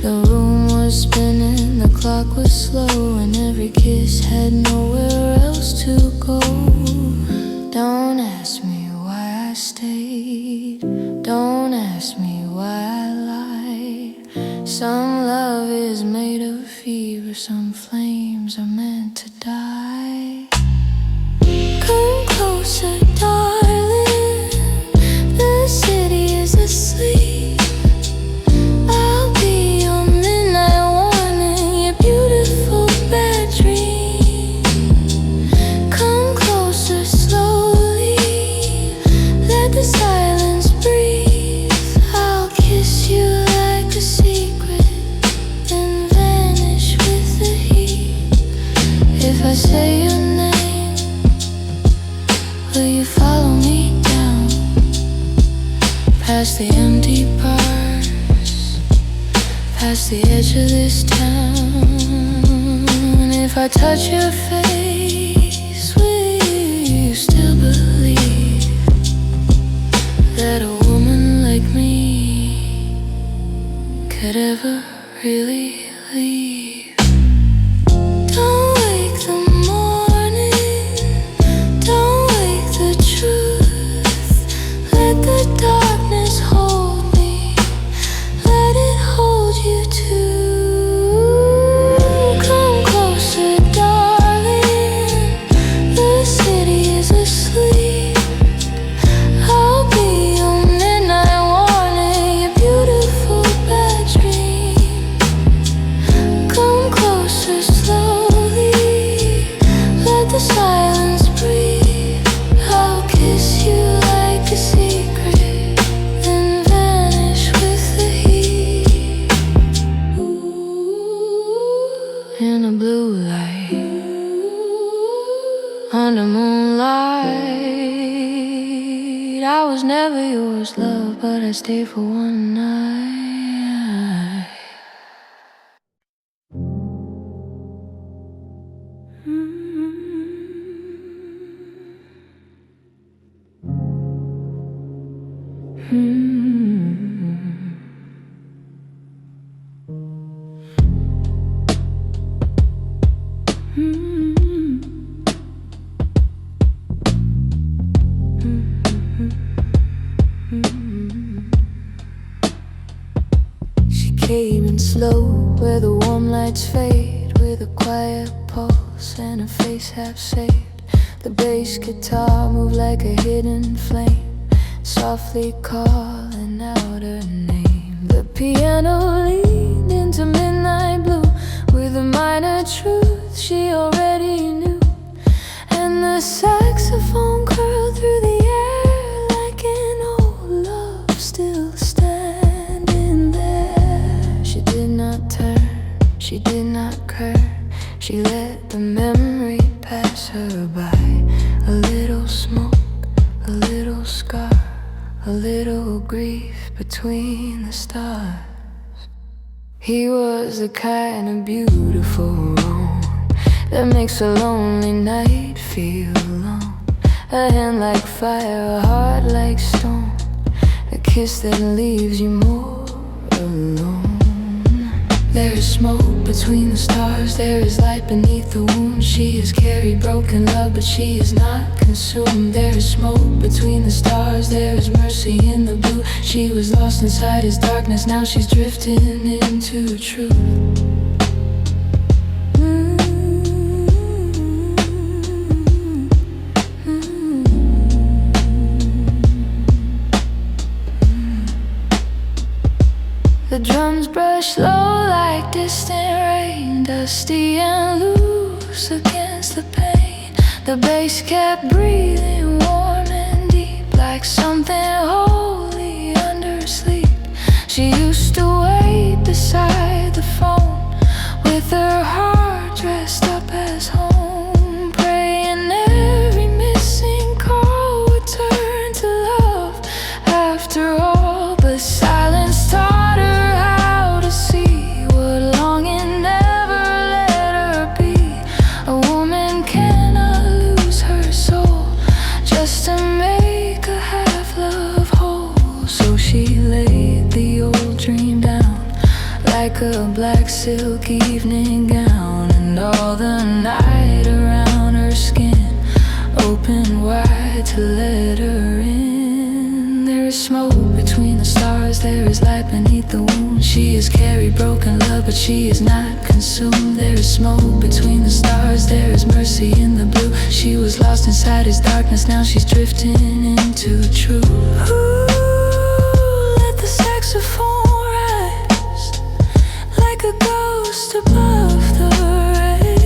The room was spinning, the clock was slow, and every kiss had nowhere else to go. Don't ask me why I stayed. Don't ask me why I lied. Some love is made of fever, some flames are meant to die. Come closer, darling. The city is asleep. I'll be your midnight warning, your beautiful bad dream. Come closer slowly. Let the silence breathe. I'll kiss you like a secret, then vanish with the heat. If I say your name, will you follow me down past the empty bars, past the edge of this town? And if I touch your face, will you still believe that a woman like me could ever really leave? Don't wake the morning, don't wake the truth. Let the darkness hold me, let it hold you too. Come closer, darling. The city is asleep. I'll be your midnight warning, your beautiful bad dream. Come closer slowly. Let the silence breathe. I'll kiss you like a secret, then vanish with the heat. In a blue light, under moonlight. I was never yours, love, but I stayed for one night. She came in slow, where the warm lights fade, with a quiet pulse and a face half saved. The bass guitar moved like a hidden flame, softly calling out her name. The piano leaned into midnight blue, with a minor truth she already knew. And the saxophone curled through the air like an old love still standing there. She did not turn, she did not curve, she let the memory her by a little smoke, a little scar, a little grief between the stars. He was the kind of beautiful wrong that makes a lonely night feel long. A hand like fire, a heart like stone, a kiss that leaves you more alone. There is smoke between the stars, there is light beneath the wound. She has carried broken love, but she is not consumed. There is smoke between the stars, there is mercy in the blue. She was lost inside his darkness, now she's drifting into truth. The drums brush low like distant rain, dusty and loose against the pain. The bass kept breathing warm and deep, like something holy under sleep. She used to wait beside the phone, with her heart dressed up as home, praying every missing call would turn to love after all. But silence taught her like a black silk evening gown, and all the night around her skin opened wide to let her in. There is smoke between the stars, there is light beneath the wound. She has carried broken love, but she is not consumed. There is smoke between the stars, there is mercy in the blue. She was lost inside his darkness, now she's drifting into truth. Ooh, let the saxophone like a ghost above the rain.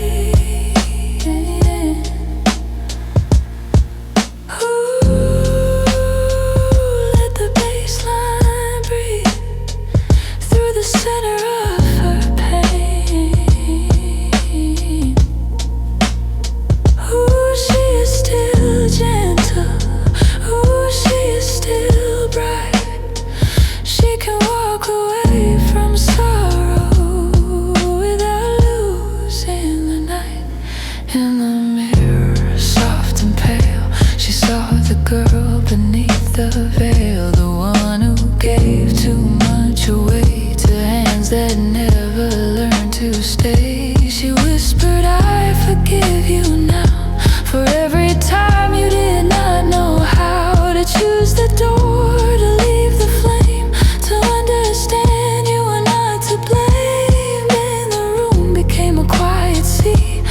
Ooh, let the bass line breathe through the center of her pain. Ooh, she is still gentle. Ooh, she is still bright. She can walk away from sorrow in the mirror, soft and pale. She saw the girl beneath the veil, the one who gave too much away to hands that never learned to stay. She whispered, I forgive you now, for every time you did not know how to choose the door, to leave the flame, to understand you were not to blame. And the room became a quiet sea,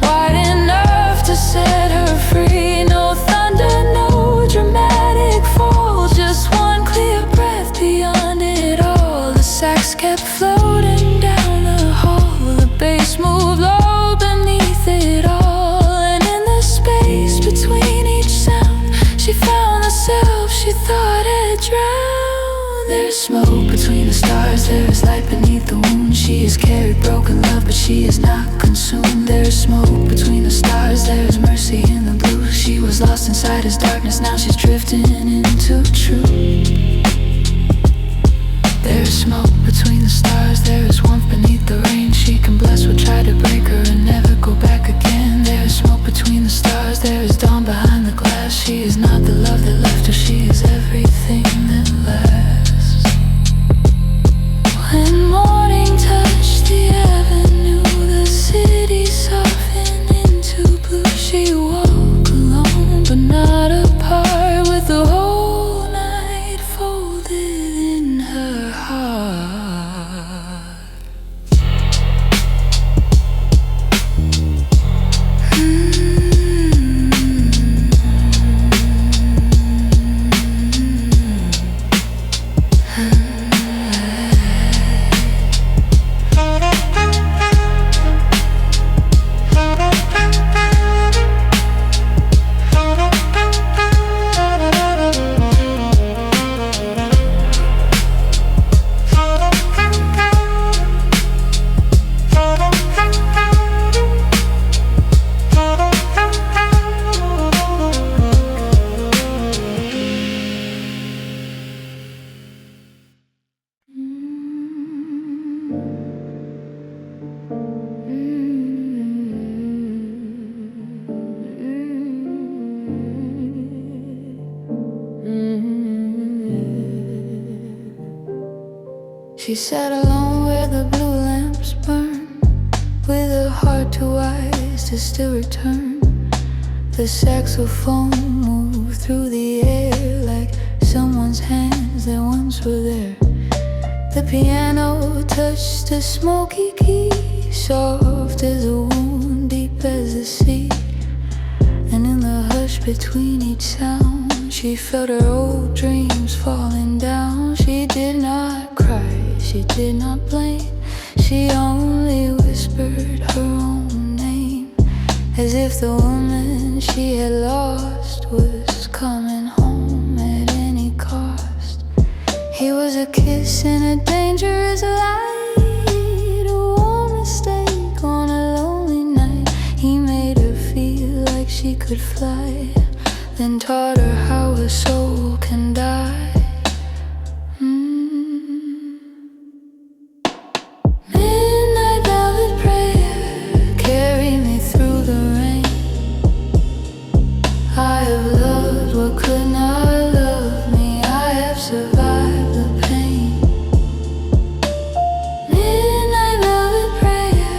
wide enough to set her free. No thunder, no dramatic fall, just one clear breath beyond it all. The sax kept floating down the hall, the bass moved low beneath it all. And in the space between each sound, she found the self she thought had drowned. There's smoke between the stars, there is light beneath the wound. She has carried broken love, but she is not consumed. There is smoke between the stars, there is mercy in the blue. She was lost inside his darkness, now she's drifting into truth. There is smoke between the stars, there is warmth beneath the rain. She can bless what tried to break her and never go back again. There is smoke between the stars, there is dawn behind the glass. She is not the love that left her, she is everything that lasts. When morning touched the avenue, the city softened into blue. She walked alone, but not apart, with the whole night folded in her heart. She sat alone where the blue lamps burn, with her heart too wise to still return. The saxophone moved through the air like someone's hands that once were there. The piano touched a smoky key, soft as a wound, deep as the sea. And in the hush between each sound, she felt her old dreams falling down. She did not cry, she did not blame, she only whispered her own name, as if the woman she had lost was coming home at any cost. He was a kiss in a dangerous light, a warm mistake on a lonely night. He made her feel like she could fly, then taught her how a soul can die. Midnight velvet prayer, carry me through the rain. I have loved what could not love me, I have survived the pain. Midnight velvet prayer,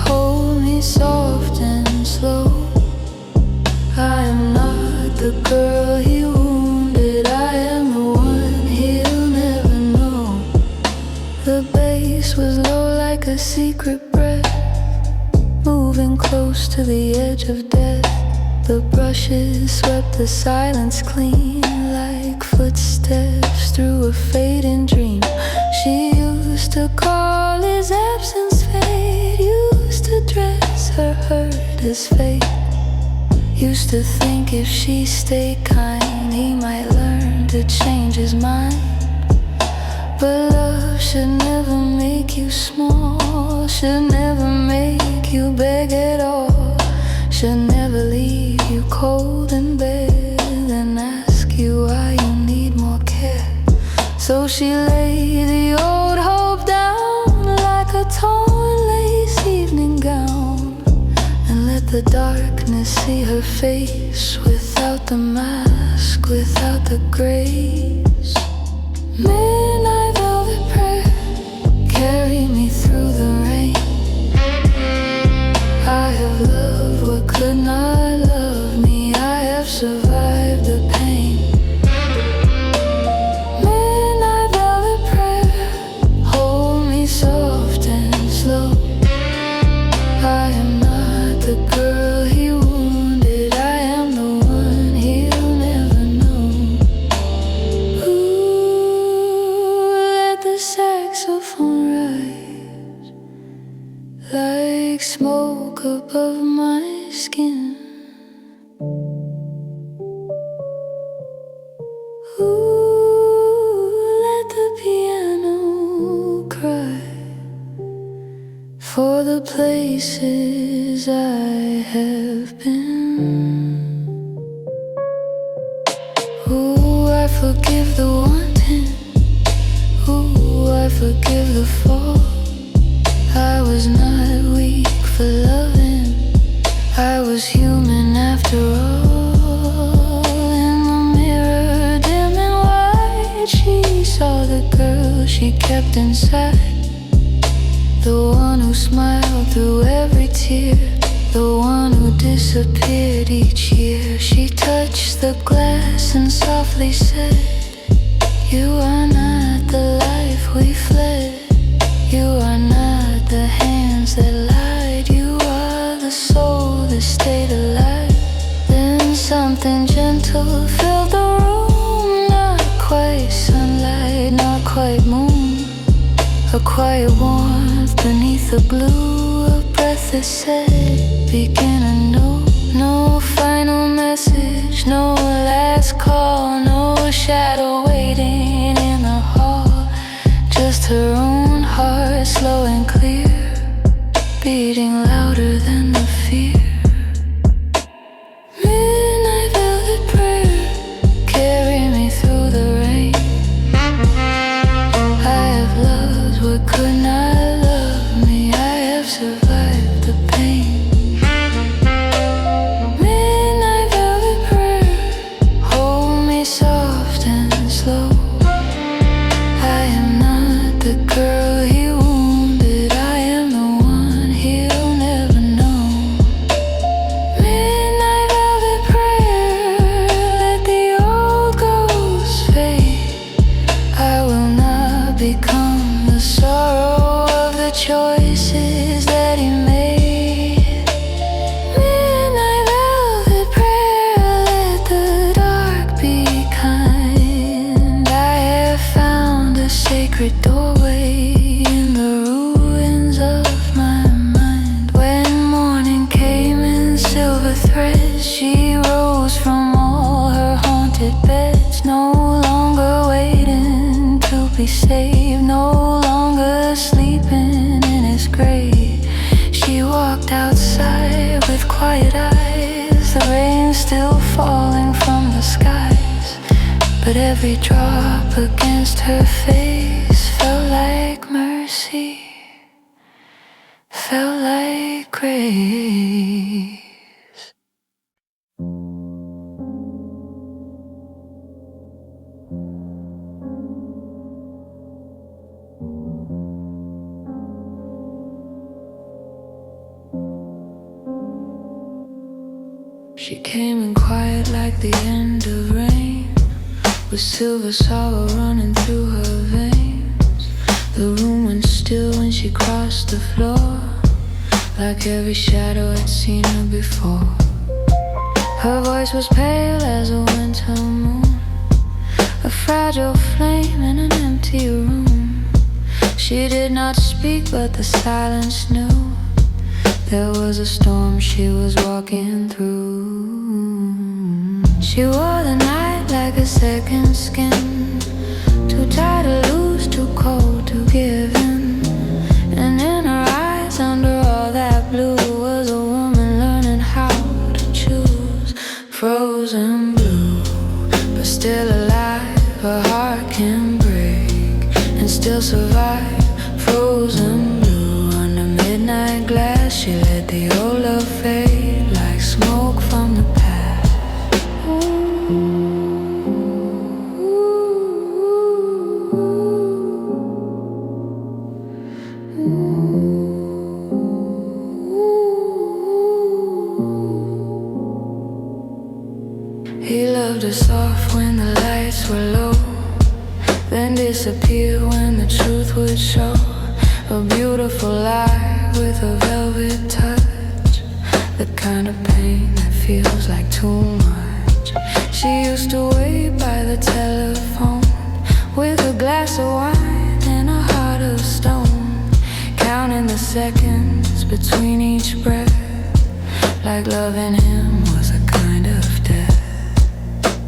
hold me soft and slow. I am not the girl he wounded, I am the one he'll never know. The bass was low like a secret breath, moving close to the edge of death. The brushes swept the silence clean like footsteps through a fading dream. She used to call his absence fate, used to dress her hurt as fate, used to think if she stayed kind, he might learn to change his mind. But love should never make you small, should never make you beg at all, should never leave you cold in bed and ask you why you need more care. So she laid the old hope down like a torn lace evening gown, and let the darkness see her face without the mask, without the grace. Midnight velvet prayer, carry me through the rain. I have loved what could not love me, I have survived the pain. Midnight velvet prayer, hold me soft and slow. I am not the girl he wounded, I am the one he'll never know. Ooh, let the saxophone rise like smoke above my skin. Ooh, let the piano cry for the places I have been. Ooh, I forgive the wanting, ooh, I forgive the fall. I was not weak for loving, I was human after all. In the mirror, dim and white, she saw the girl she kept inside, the one who smiled through every tear, the one who disappeared each year. She touched the glass and softly said, you are not the life we fled, you are not the hands that lied, you are the soul that stayed alive. Then something gentle filled the room, not quite sunlight, not quite moon, a quiet warmth beneath the blue, a breath that said, begin anew. No final message, no last call, no shadow waiting in the hall, just her own heart slow and clear, beating louder than the fear. Midnight velvet prayer, carry me through the rain. I have loved what could not love me, I have survived the pain. a thread. She rose from all her haunted beds, no longer waiting to be saved, no longer sleeping in his grave. She walked outside with quiet eyes, the rain still falling from the skies, but every drop against her face felt like mercy, felt like grace. She came in quiet like the end of rain, with silver sorrow running through her veins. The room went still when she crossed the floor, like every shadow had seen her before. Her voice was pale as a winter moon, a fragile flame in an empty room. She did not speak, but the silence knew there was a storm she was walking through. She wore the night like a second skin, too tired to lose, too cold to give in. And in her eyes, under all that blue, was a woman learning how to choose. Frozen blue, but still alive. Her heart can break and still survive. Frozen blue under midnight glass. She let the old love fade like smoke from the past. He loved her soft when the lights were low, then disappeared when the truth would show. A beautiful lie with a velvet touch, the kind of pain that feels like too much. She used to wait by the telephone with a glass of wine and a heart of stone, counting the seconds between each breath, like loving him was a kind of death.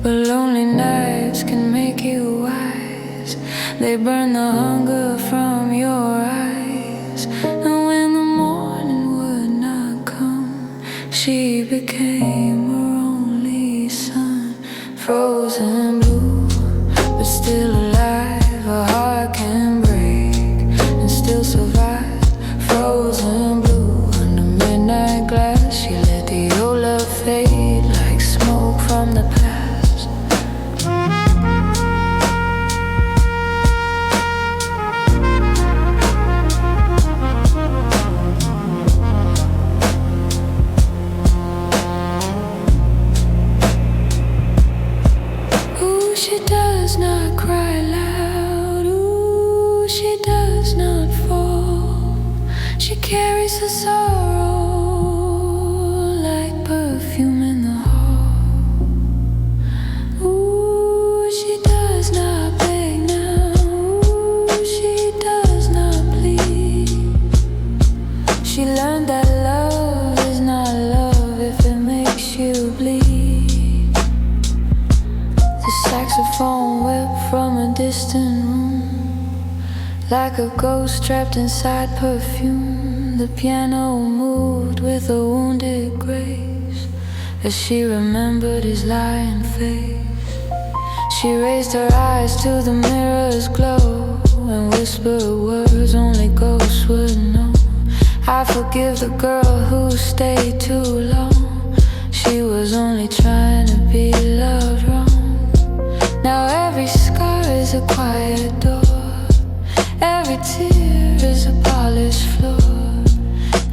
But lonely nights can make you wise, they burn the hunger from your eyes. And when the morning would not come, she became her only son. Frozen blue, but still alive. Her heart can break and still survive. Frozen blue under midnight glass. She let the old love fade like smoke from the past. She does not cry loud, ooh, she does not fall. She carries her sorrow like perfume in the hall. Ooh, she does not beg now, ooh, she does not plead. She learned that love is not love if it makes you bleed. The saxophone wept from a distant room, like a ghost trapped inside perfume. The piano moved with a wounded grace as she remembered his lying face. She raised her eyes to the mirror's glow and whispered words only ghosts would know. I forgive the girl who stayed too long. She was only trying to be loved wrong. Now every scar is a quiet door, every tear is a polished floor,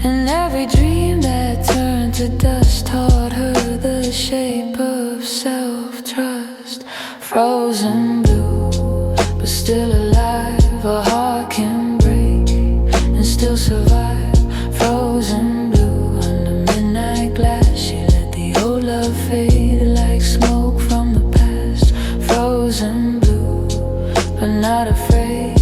and every dream that turned to dust taught her the shape of self-trust. Frozen blue, but still alive. Her heart can break and still survive. Frozen blue under midnight glass. She let the old love fade like smoke from the past. Frozen blue, but not afraid.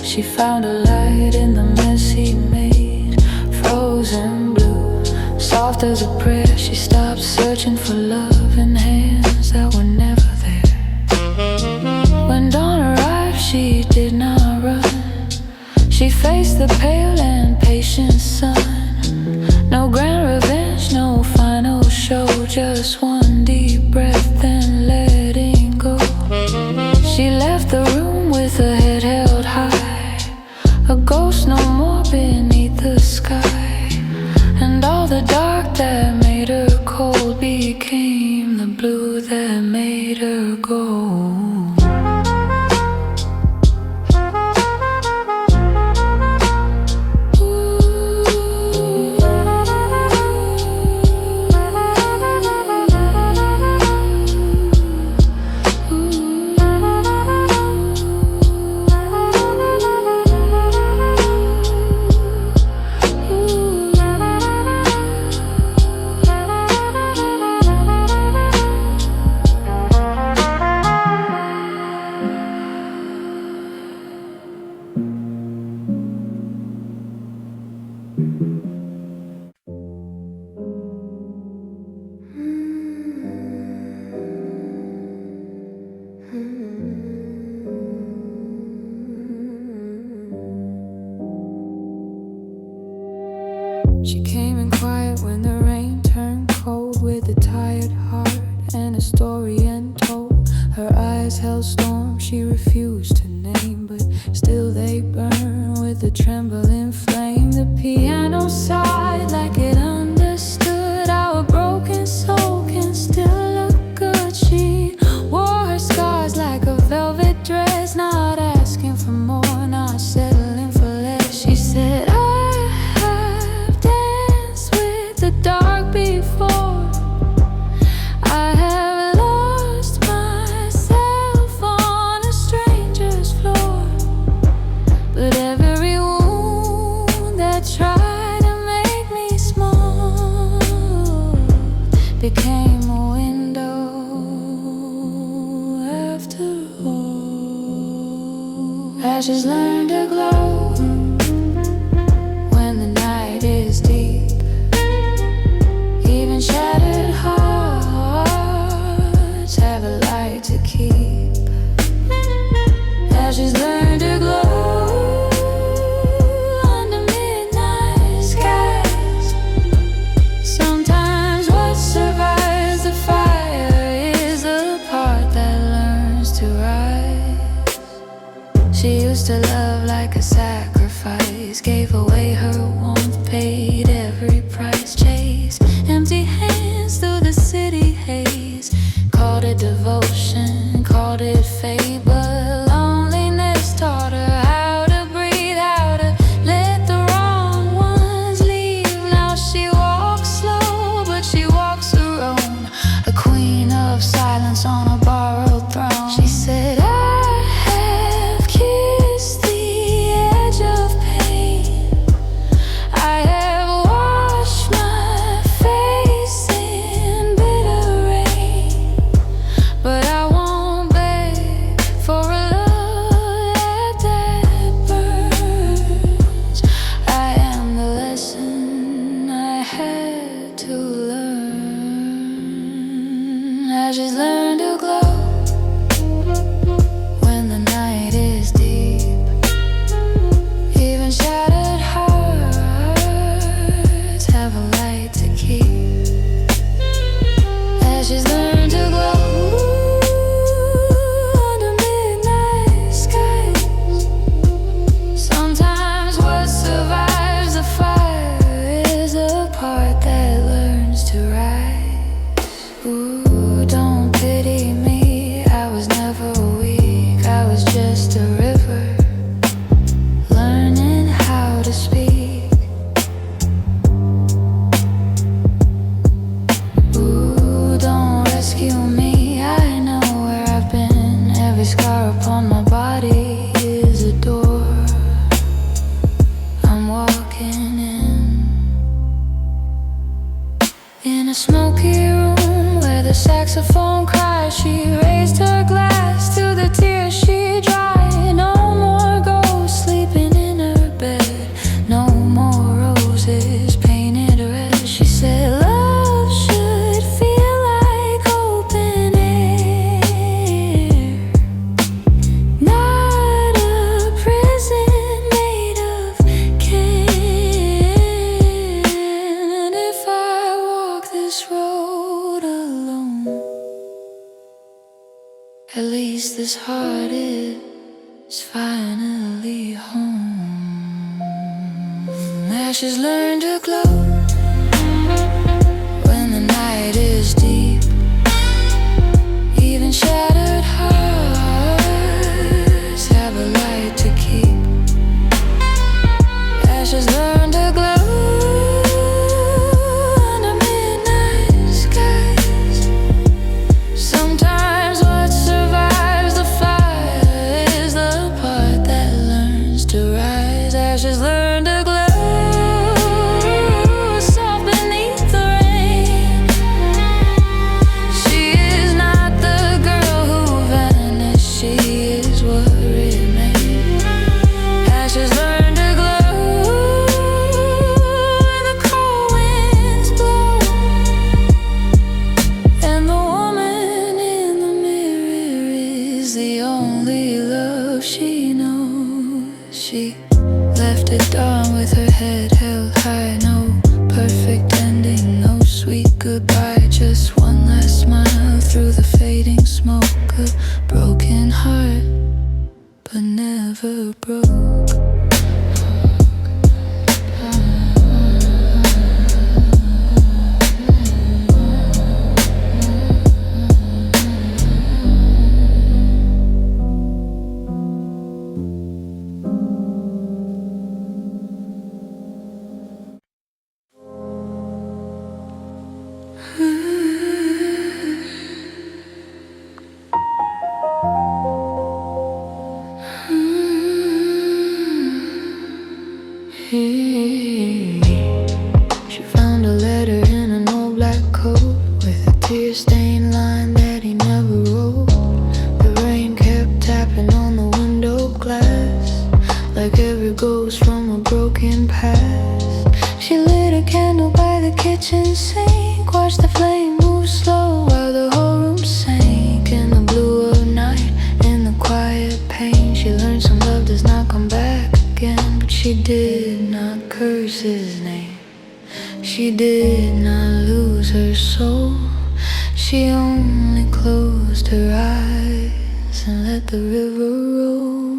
She found a light in the mess he made. Frozen blue, soft as a prayer. She stopped slow, just one deep breath, then letting go. She left the room with her head held high, a ghost no more beneath the sky. And all the dark that made her cold became the blue that made her go. She came in quiet when the rain turned cold, with a tired heart and a story untold. Her eyes held storm she refused to name, but still they burn with a trembling flame. The piano sighed like it understood our broken soul can still look good. She wore her scars like a velvet dress, not asking for more, not settling for less. She said, dark before. I have lost myself on a stranger's floor, but every wound that tried to make me small became a window after all. Ashes learn to glow when the night is deep. Even shattered hearts have a light to keep. Ashes learn to glow under midnight skies. Sometimes what survives the fire is the part that learns to rise. She used to love like a sacrifice, gave away her warmth, paid every price, chased empty hands through the city haze. Called it devotion, called it fate, but loneliness taught her how to breathe, how to let the wrong ones leave. Now she walks slow, but she walks her own, a queen of silence on a borrowed throne. She said, I have kissed the edge of pain. I have washed my face in bitter rain, but I won't beg for a love that burns. I am the lesson I had to learn. Ashes learn to glow when the night is deep. Even shattered hearts have a light to keep. Ashes learn to glow under midnight skies. Sometimes what survives the fire is the part that learns to rise. Ooh, don't pity me, I was never weak, I was just a river, learning how to speak. Ooh, don't At least this heart is finally home. Ashes learn to glow when the night is deep. Even shattered hearts have a light to keep. Ashes learn to glow under midnight skies. Sometimes what survives the fire is the part that learns to rise. Ashes learn to glow soft beneath the rain. She is not the girl who vanished, she is what remains. Ashes learn to glow when the cold winds blow, and the woman in the mirror is the only love she knows. She left at dawn with her head held high. No perfect ending, no sweet goodbye, just one last smile through the fading smoke. A broken heart, but never broke. She found a letter in an old black coat with a tear-stained line that he never wrote. The rain kept tapping on the window glass like every ghost from a broken past. She lit a candle by the kitchen sink, watched the flame move slow while the whole room sank in the blue of night. In the quiet pain, she learned some love does not come back again. But she did not curse his name, she did not lose her soul. She only closed her eyes and let the river roll.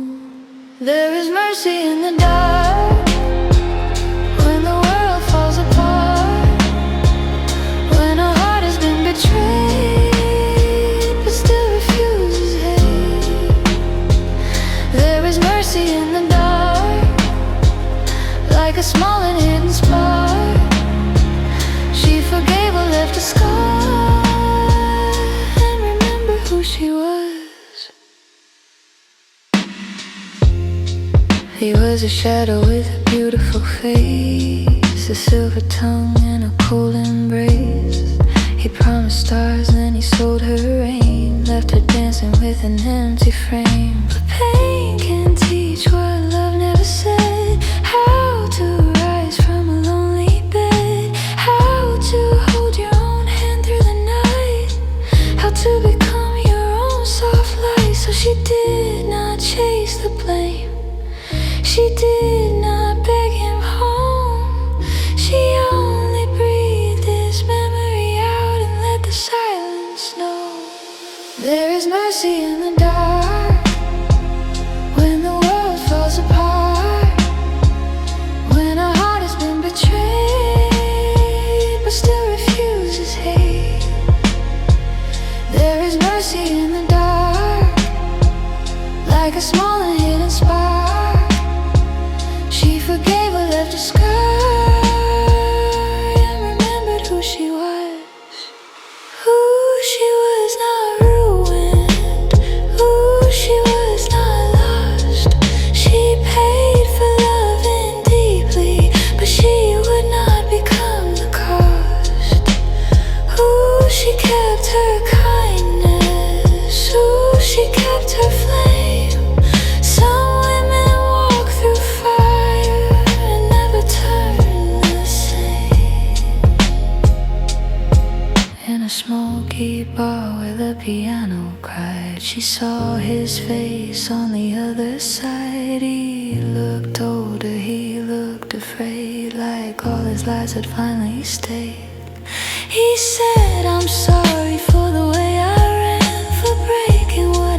There is mercy in the dark when the world falls apart, when a heart has been betrayed but still refuses hate. There is mercy in the dark, like a small and hidden spark. She forgave or left a scar, and remember who she was. He was a shadow with a beautiful face, a silver tongue and a cold embrace. He promised stars, then he sold her rain, left her dancing with an empty frame. But pain can teach what love never said, how to rise from a lonely bed, how to hold your own hand through the night, how to become your own soft light. So she did not chase the blame, she did not beg him home, she only breathed his memory out and let the silence know. There is mercy in the dark when the world falls apart, when a heart has been betrayed but still refuses hate. There is mercy in the dark, like a small and hidden spark. She forgave or left a scar, and remembered who she was. Who she was not ruined, who she was not lost. She paid for loving deeply, but she would not become the cost. Who she kept her kindness, who she kept her flame. Some women walk through fire and never turn the same. In a smoky bar where the piano cried, she saw his face on the other side. He looked older, he looked afraid, like all his lies had finally stayed. He said, I'm sorry for the way I ran, for breaking what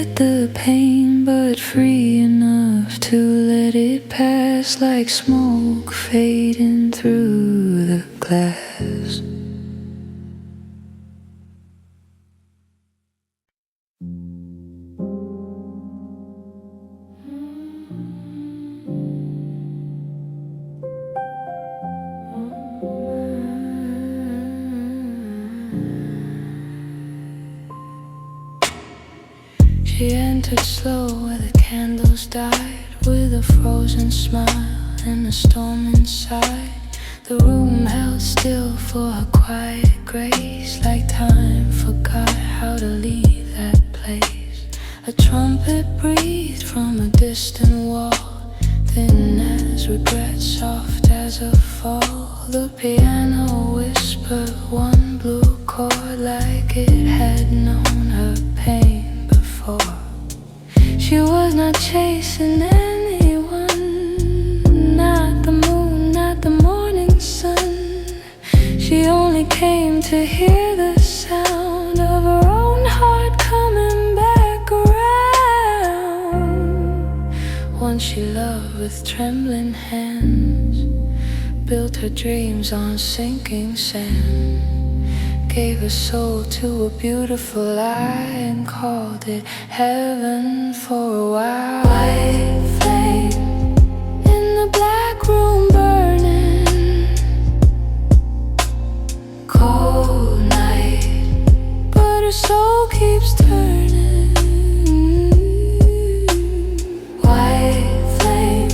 with the pain, but free enough to let it pass like smoke fading through the glass. She entered slow where the candles died, with a frozen smile and a storm inside. The room held still for her quiet grace, like time forgot how to leave that place. A trumpet breathed from a distant wall, thin as regret, soft as a fall. The piano whispered one blue chord like it had known her pain before. She was not chasing anyone, not the moon, not the morning sun. She only came to hear the sound of her own heart coming back around. One she loved with trembling hands, built her dreams on sinking sand, gave her soul to a beautiful lie and called it heaven for a while. White flame in the black room burning, cold night, but her soul keeps turning. White flame,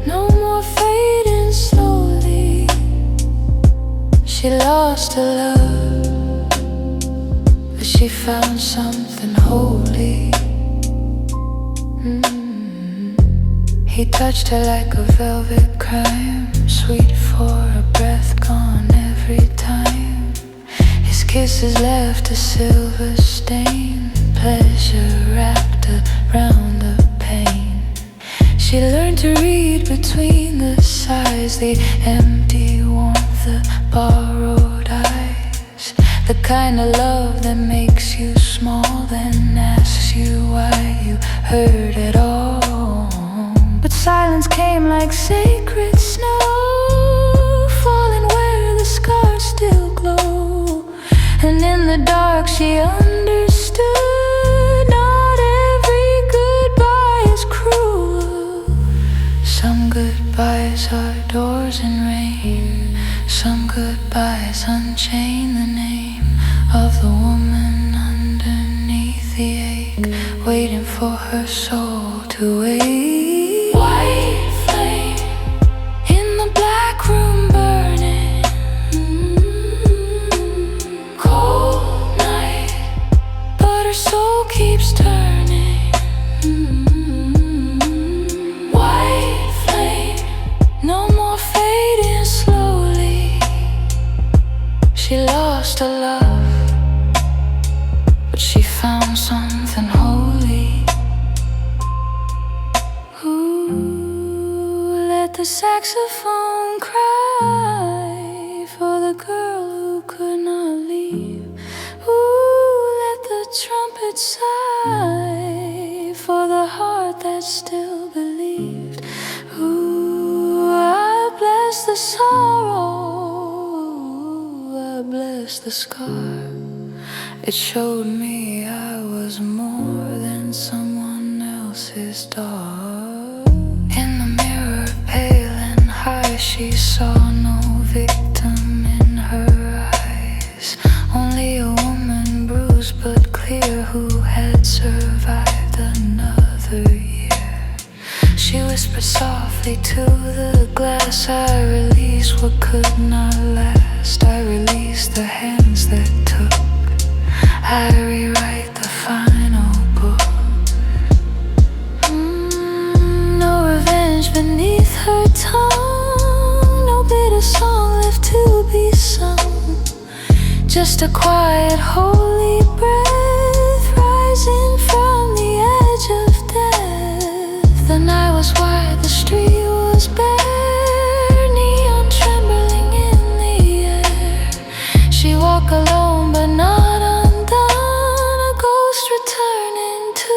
no more fading slowly. She lost her love, she found something holy. He touched her like a velvet crime, sweet for a breath gone every time. His kisses left a silver stain, pleasure wrapped around the pain. She learned to read between the sighs, the empty warmth, the borrowed eyes, the kind of love that makes you small, then asks you why you hurt at all. But silence came like sacred snow, falling where the scars still glow. And in the dark she understood, not every goodbye is cruel. Some goodbyes are doors in rain, some goodbyes unchain the name of the woman underneath the ache, waiting for her soul to wake. White flame in the black room burning, cold night, but her soul keeps turning. White flame, no more fading slowly. She lost her love, but she found something holy. Ooh, let the saxophone cry for the girl who could not leave. Ooh, let the trumpet sigh for the heart that still believed. Ooh, I bless the sorrow, I bless the scar. It showed me I was more than someone else's dog. In the mirror, pale and high, she saw no victim in her eyes, only a woman bruised but clear, who had survived another year. She whispered softly to the glass, I release what could not last. I release the hands that took, I rewrite the final book. No revenge beneath her tongue, no bitter song left to be sung, just a quiet holy breath rising from the edge of death. The night was wide, the street was bare, neon trembling in the air. She walked alone but not undone, a ghost returning to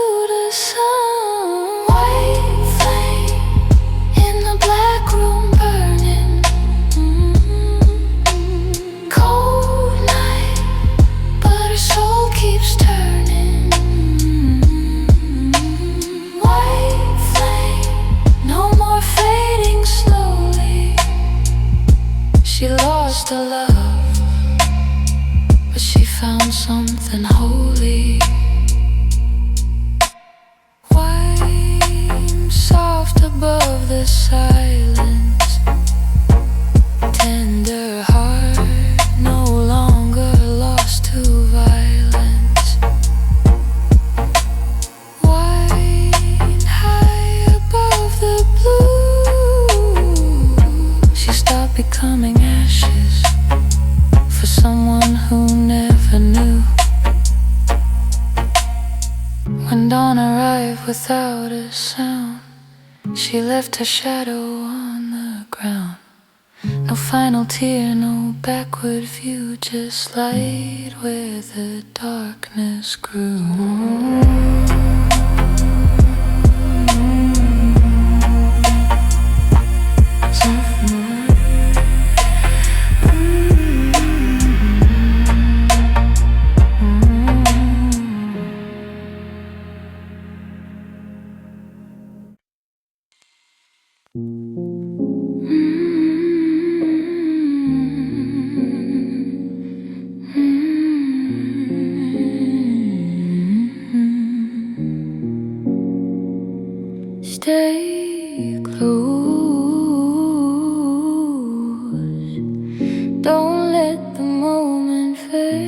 the silence. Tender heart, no longer lost to violence. Wide high above the blue, she stopped becoming ashes for someone who never knew. When dawn arrived without a sound, she left her shadow on the ground. No final tear, no backward view, just light where the darkness grew. Stay close, don't let the moment fade.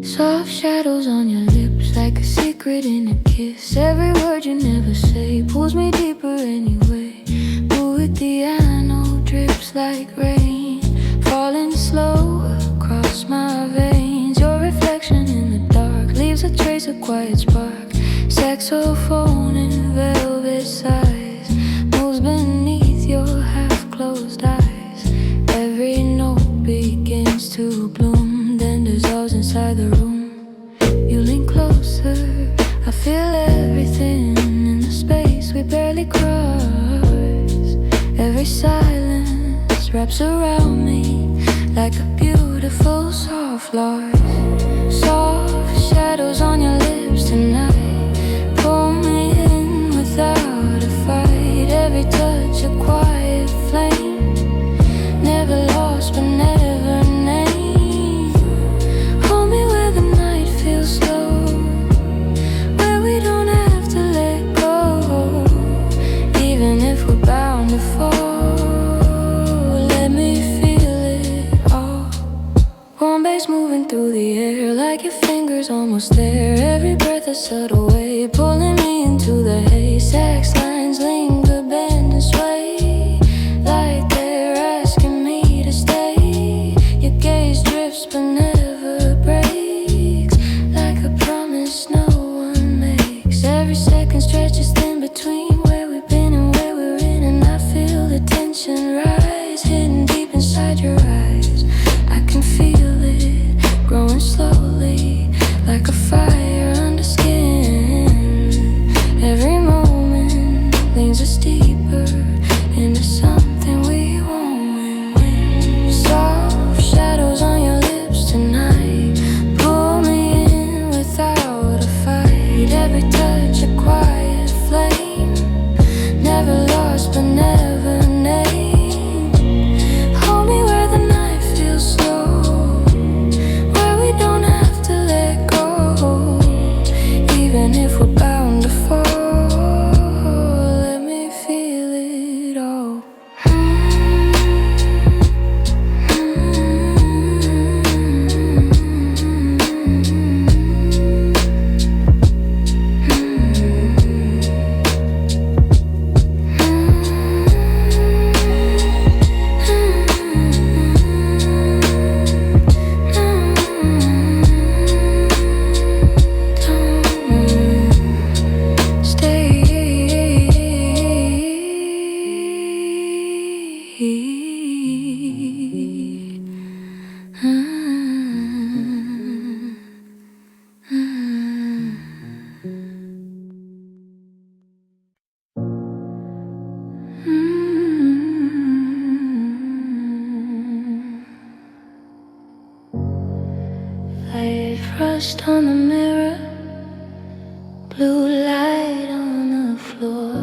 Soft shadows on your lips, like a secret in a kiss. Every word you never say pulls me deeper anyway. Mood piano drips like rain, falling slow across my veins. Your reflection in the dark leaves a trace of quiet spark. Saxophone in velvet sighs moves beneath your half-closed eyes. Every note begins to bloom, then dissolves inside the room. You lean closer, I feel everything in the space we barely cross. Every silence wraps around me like a beautiful soft loss. Soft shadows on your lips tonight, pull me in without a fight. Every touch a quiet flame, never lost but never named. Hold me where the night feels slow, where we don't have to let go, even if we're bound to fall. Let me feel it all. Warm bass moving through the air, like your fingers almost there. Every breath a subtle way, pulling me into the haze. Sax lines linger, bend and sway, like they're asking me to stay. Your gaze drifts but never breaks, like a promise no one makes. Every second stretches thin between where we've been and where we're in, and I feel the tension rise, hidden deep inside your eyes. I can feel it growing slowly, like a fire under skin. Every moment leans us deeper into something we won't win. Soft shadows on your lips tonight, pull me in without a fight. Every touch a quiet flame, never lost but never named. Hold me where the night feels slow, where we don't have to let go, even if we're bound to fall. Let me feel it all. Light rust on the mirror, blue light on the floor.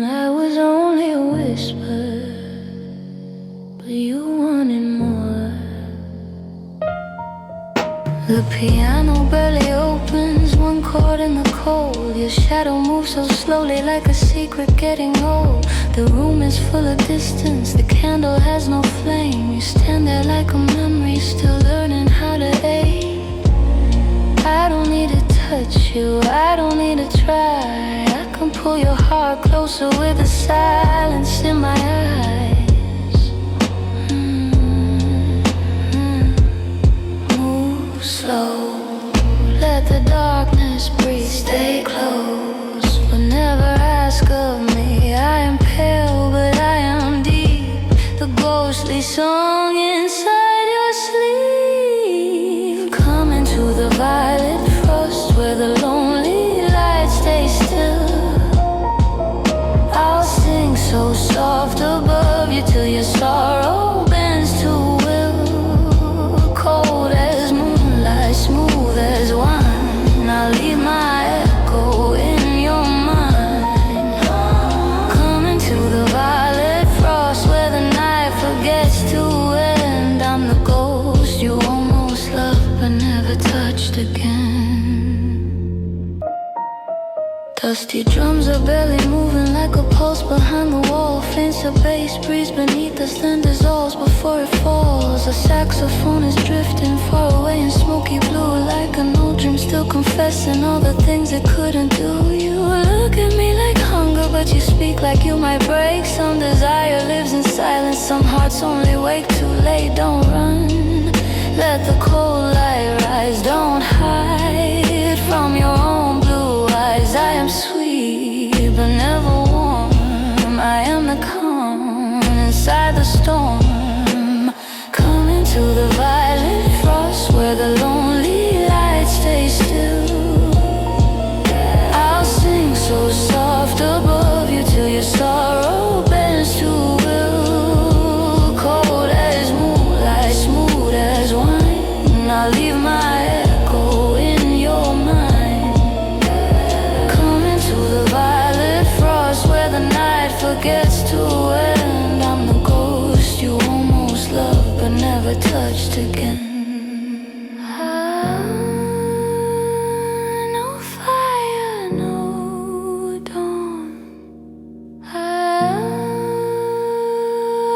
I was only a whisper, but you wanted more. The piano barely opens, one chord in the cold. Your shadow moves so slowly like a secret getting old. The room is full of distance, the candle has no flame. You stand there like a memory, still learning how to aim. I don't need to touch you, I don't need to try. I can pull your heart closer with the silence in my eyes. Slow, let the darkness breathe, stay close, but never ask of me. I am pale, but I am deep, the ghostly song inside your sleep. Come into the violet frost where the lonely lights stay still. I'll sing so soft above you till your sorrow bends to will. Cold as moonlight, smooth as wine, I'll leave my echo in your mind. Come into the violet frost where the night forgets to end. I'm the ghost you almost loved but never touched again. Dusty drums are barely moving like a pulse behind the wall. Faints a bass breeze beneath us, then dissolves before it falls. A saxophone is drifting far away in smoky blue, like an old dream still confessing all the things it couldn't do. You look at me like hunger, but you speak like you might break. Some desire lives in silence, some hearts only wake too late. Don't run, let the cold light rise. Don't hide from your own blue eyes. I am sweet but never warm, I am the calm inside the storm. Come into the violet frost where the lonely lights stay still. I'll sing so soft above you till your sorrow bends to will. Cold as moonlight, smooth as wine, I'll leave my echo in your mind. Come into the violet frost where the night forgets to end. I'm the ghost you almost loved but never touched again. No fire, no dawn,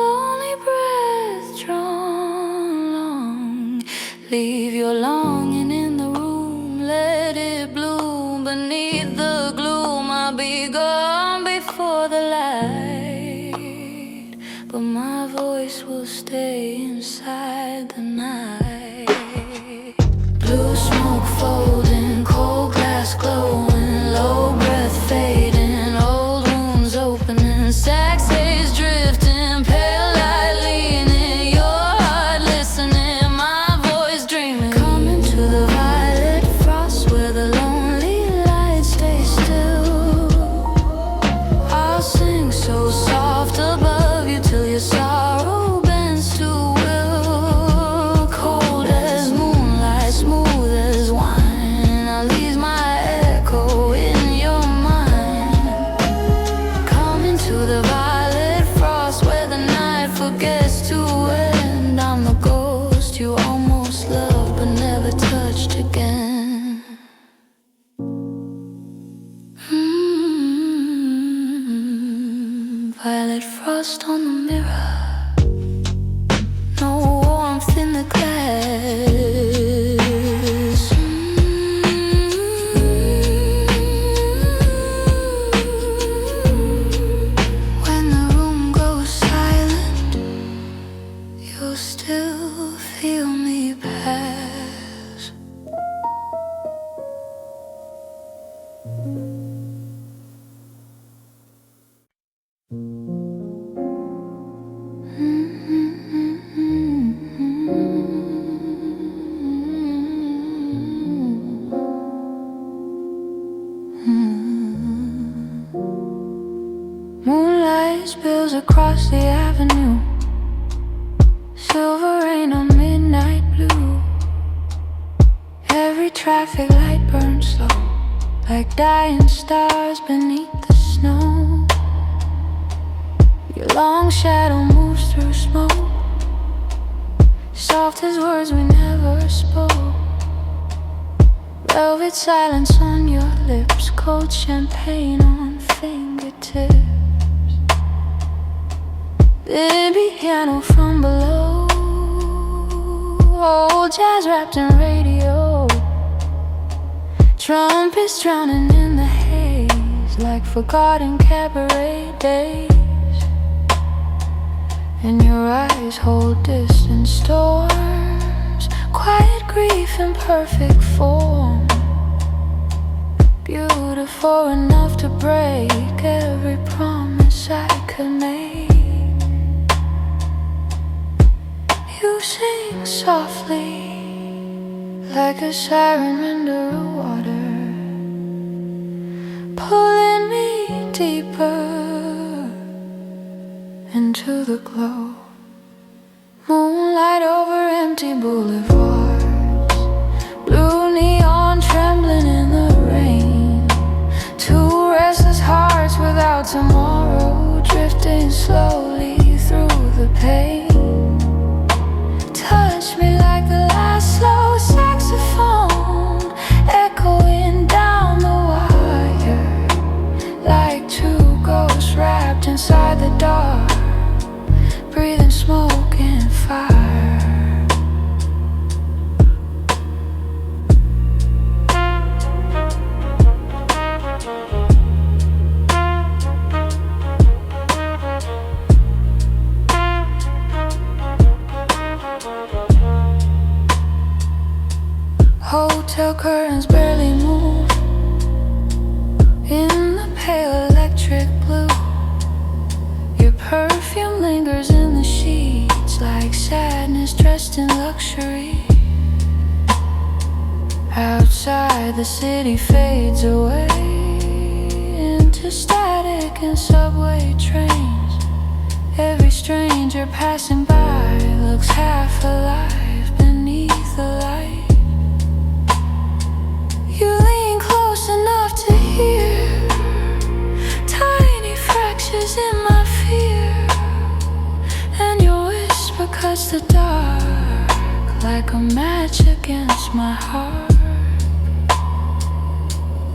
only breath drawn long. Leave your longing in the room, let it bloom beneath the gloom. I'll be gone before the light, but my voice will stay inside the night. Blue smoke folding, cold glass glowing, low breath fading, old wounds opening, sax haze drifting, pale light leaning, your heart listening, my voice dreaming. Coming to the violet frost where the lonely lights stay still. I'll sing so soft above you till your sorrow bends to will. Cold as moonlight, smooth as wine, I'll leave my echo in your mind. Coming to the violet frost where the night forgets to end. I'm the ghost you almost loved but never touched again. Violet frost on the mirror, no warmth in the glass. When the room goes silent, you'll still feel me pass. Moonlight spills across the avenue, silver rain on midnight blue. Every traffic light burns slow, like dying stars beneath the snow. Your long shadow moves through smoke, soft as words we never spoke. velvet silence on your lips, cold champagne on fingertips. Baby piano from below, old jazz wrapped in radio. Trumpets drowning in the haze, like forgotten cabaret days. And your eyes hold distant storms, quiet grief in perfect form. Beautiful enough to break every promise I could make. You sing softly like a siren underwater, pulling me deeper into the glow. Moonlight over empty boulevards, blue neon trembling in the rain. Two restless hearts without tomorrow, drifting slowly through the pain. Touch me like the last slow saxophone, echoing down the wire, like two ghosts wrapped inside the dark, breathing smoke and fire. Hotel curtains barely move in the pale electric blue. Your perfume lingers in the sheets like sadness dressed in luxury. Outside the city fades away into static and subway trains. Every stranger passing by looks half alive beneath the light. You lean close enough to hear tiny fractures in my fear, and your whisper cuts the dark like a match against my heart.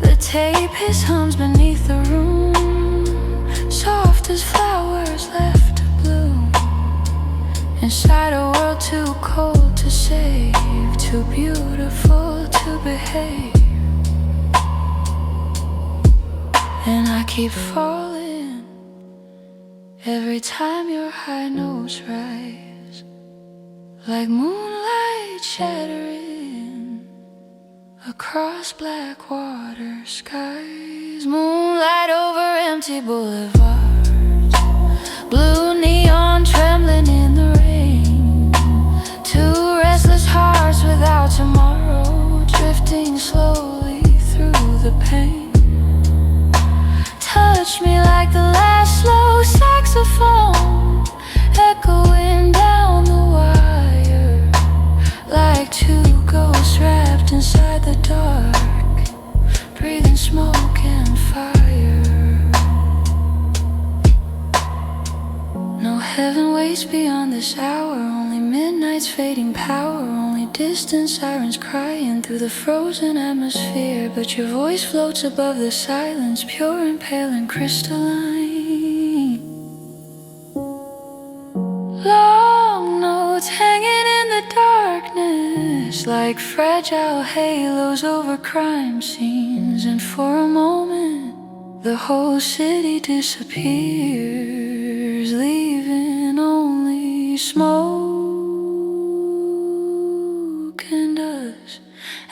The tape hiss hums beneath the room, soft as flowers left to bloom, inside a world too cold to save, too beautiful to behave. And I keep falling every time your high notes rise, like moonlight shattering across black water skies. Moonlight over empty boulevards, blue neon trembling in the rain. Two restless hearts without tomorrow, drifting slowly through the pain. Touch me like the last slow saxophone, echoing down the wire, like two ghosts wrapped inside the dark, breathing smoke and fire. No heaven waits beyond this hour, only midnight's fading power, only distant sirens crying through the frozen atmosphere. But your voice floats above the silence, pure and pale and crystalline. Long notes hanging in the darkness, like fragile halos over crime scenes. And for a moment the whole city disappears, leaving only smoke and dust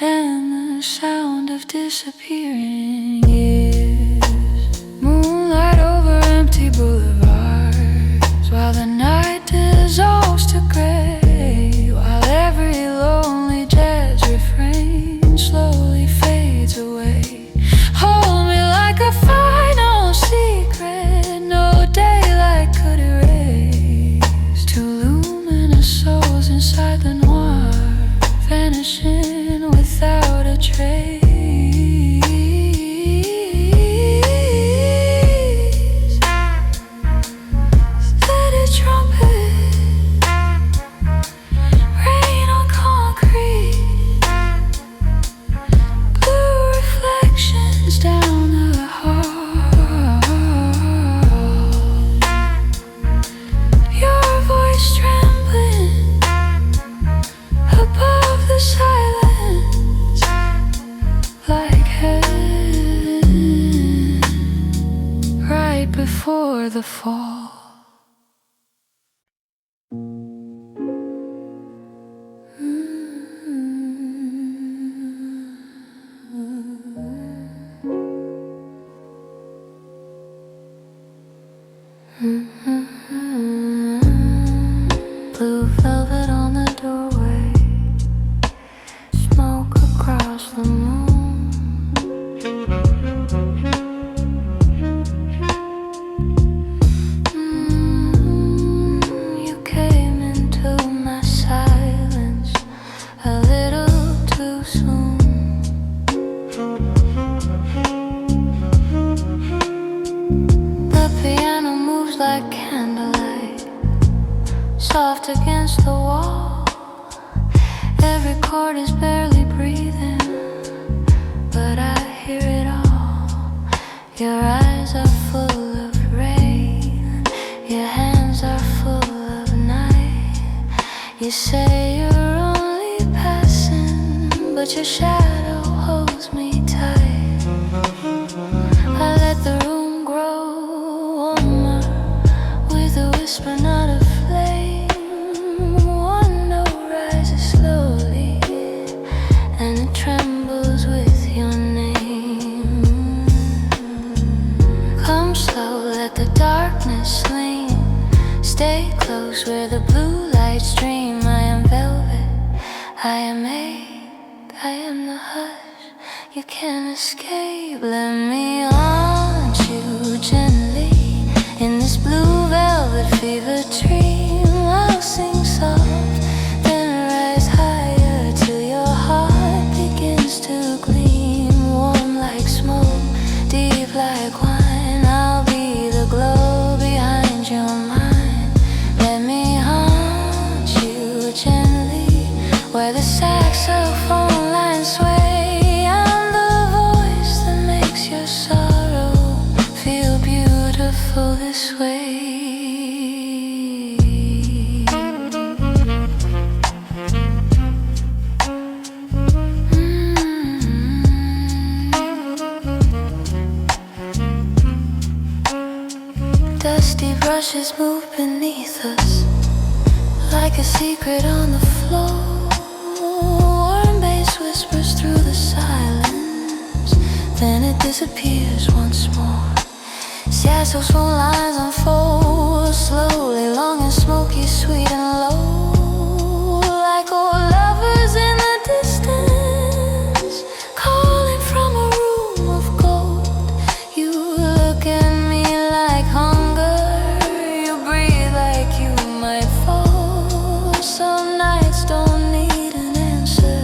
and the sound of disappearing years. Moonlight over empty boulevards, while the night dissolves to gray, while every lonely jazz refrain slowly fades away. Hold me like a final secret no daylight could erase. Two luminous souls inside the noir, vanishing without a trace. the fall. Blue velvet on the doorway, smoke across the moon. You came into my silence a little too soon. The piano moves like candlelight, soft against the wall. Every chord is barely breathing, but I hear it all. Your eyes are full of rain, your hands are full of night. You say you're only passing, but your shadow holds me tight. I let the room grow warmer with a whisper, not a flame. One note rises slowly, and it trembles with your name. Come slow, let the darkness lean. Stay close where the blue lights stream. I am velvet, I am ache, I am the hush you can't escape. Let me haunt you gently in this blue velvet fever dream. I'll sing soft, then rise higher till your heart begins to gleam. Warm like smoke, deep like wine, I'll be the glow behind your mind. Let me haunt you gently where the saxophone lines sway. I'm the voice that makes your sorrow feel beautiful this way. Dusty brushes move beneath us like a secret on the floor. Warm bass whispers through the silence, then it disappears once more. Saxophone lines unfold slowly, long and smoky, sweet and low, like old lovers in the distance, calling from a room of gold. You look at me like hunger, you breathe like you might fall. Some nights don't need an answer,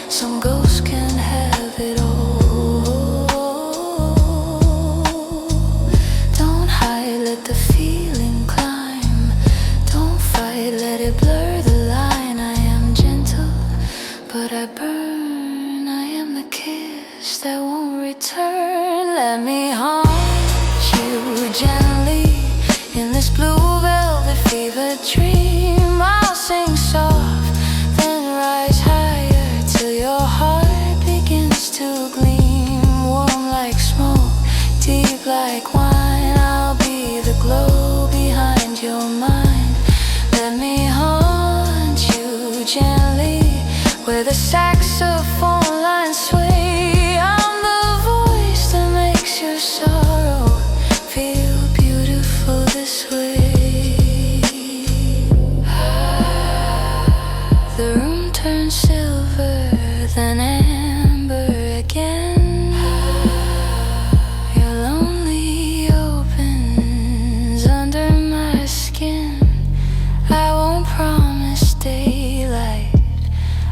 some ghosts can have it all. Let the feeling climb, don't fight, let it blur the line. I am gentle, but I burn. I am the kiss that won't return. Let me haunt you gently in this blue velvet fever dream. I'll sing soft, then rise higher till your heart begins to gleam. Warm like smoke, deep like wine, I'll be the glow behind your mind. Let me haunt you gently where the saxophone lines sway. I'm the voice that makes your sorrow feel beautiful this way. The room turns silver, then amber again. I won't promise daylight,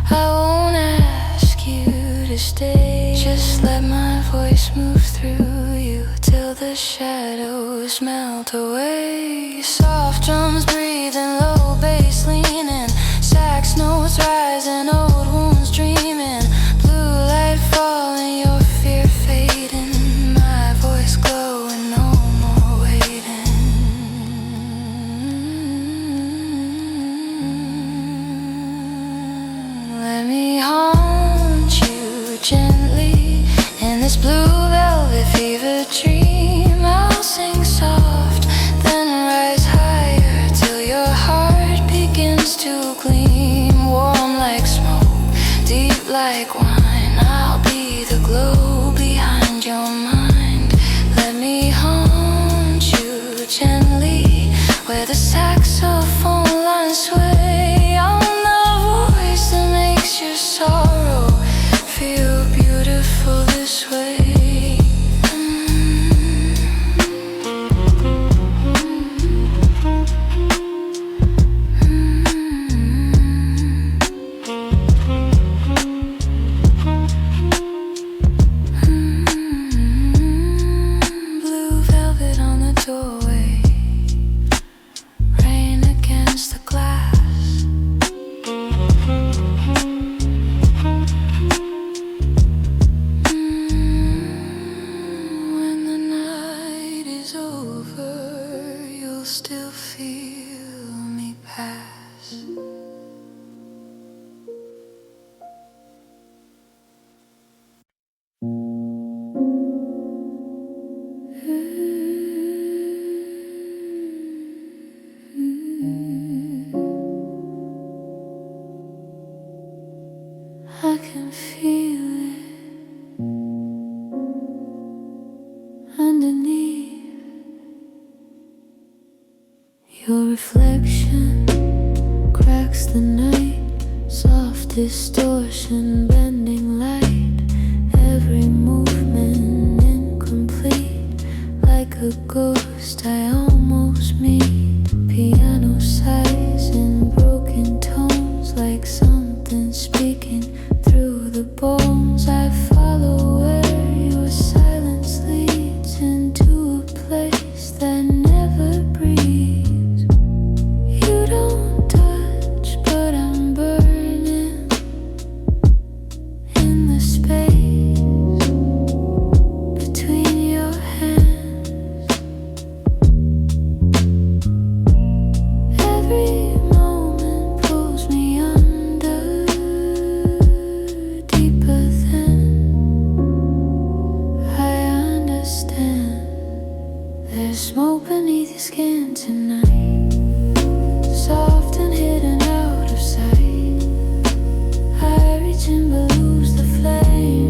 I won't ask you to stay. Just let my voice move through you till the shadows melt away. Soft drums breathing, low bass leaning, sax notes rising, old wounds dreaming. Blue light falling, your fear fading, my voice glowing, no more waiting. Let me haunt you gently in this blue velvet fever dream. I'll sing soft, like wine. I'll be the glow behind your mind. Let me haunt you gently where the saxophone lines sway. I'm the voice that makes your sorrow feel beautiful this way. Still feel me pass. I can feel it underneath. Your reflection cracks the night, soft distortion, bending light. Every movement incomplete, like a ghost I almost meet. Piano sighs in broken tones, like something speaking through the bones. I follow where your silence leads, into a place that never breathes. You don't touch, but I'm burning in the space between your hands. Every moment pulls me under, deeper than I understand. There's smoke beneath your skin tonight, soft and hidden out of sight. I reach in but lose the flame.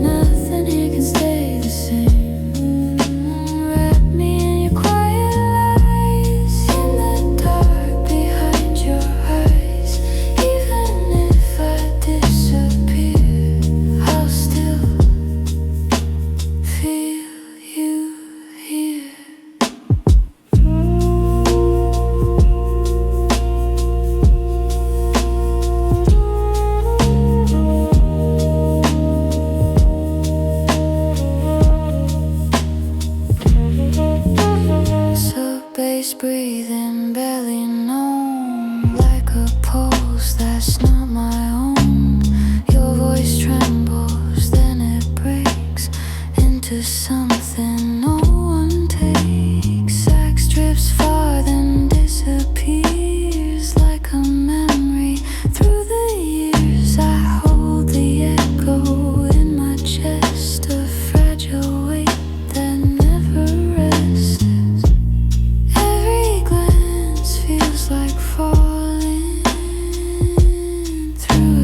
Nothing here can stay the same. Wrap me in your quiet lies, in the dark behind your eyes. Even if I disappear, I'll still feel you here. Sub-bass breathing, belly known, like a pulse that's not my own. Your voice trembles, then it breaks into something no one takes. Sax drifts far, then disappears like a memory through the years. I hold the echo in my chest, a fragile weight that never rests. Every glance feels like falling through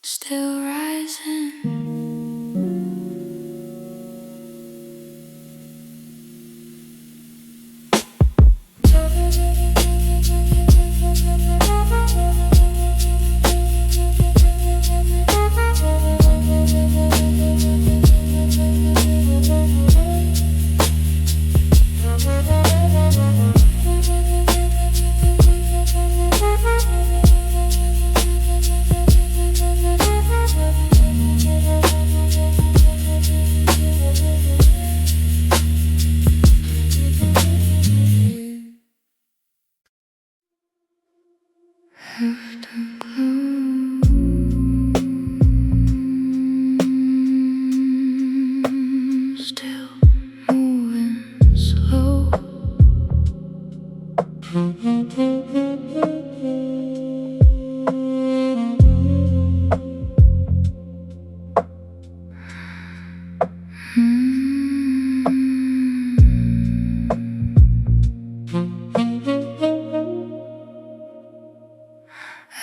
still rising. Still moving slow.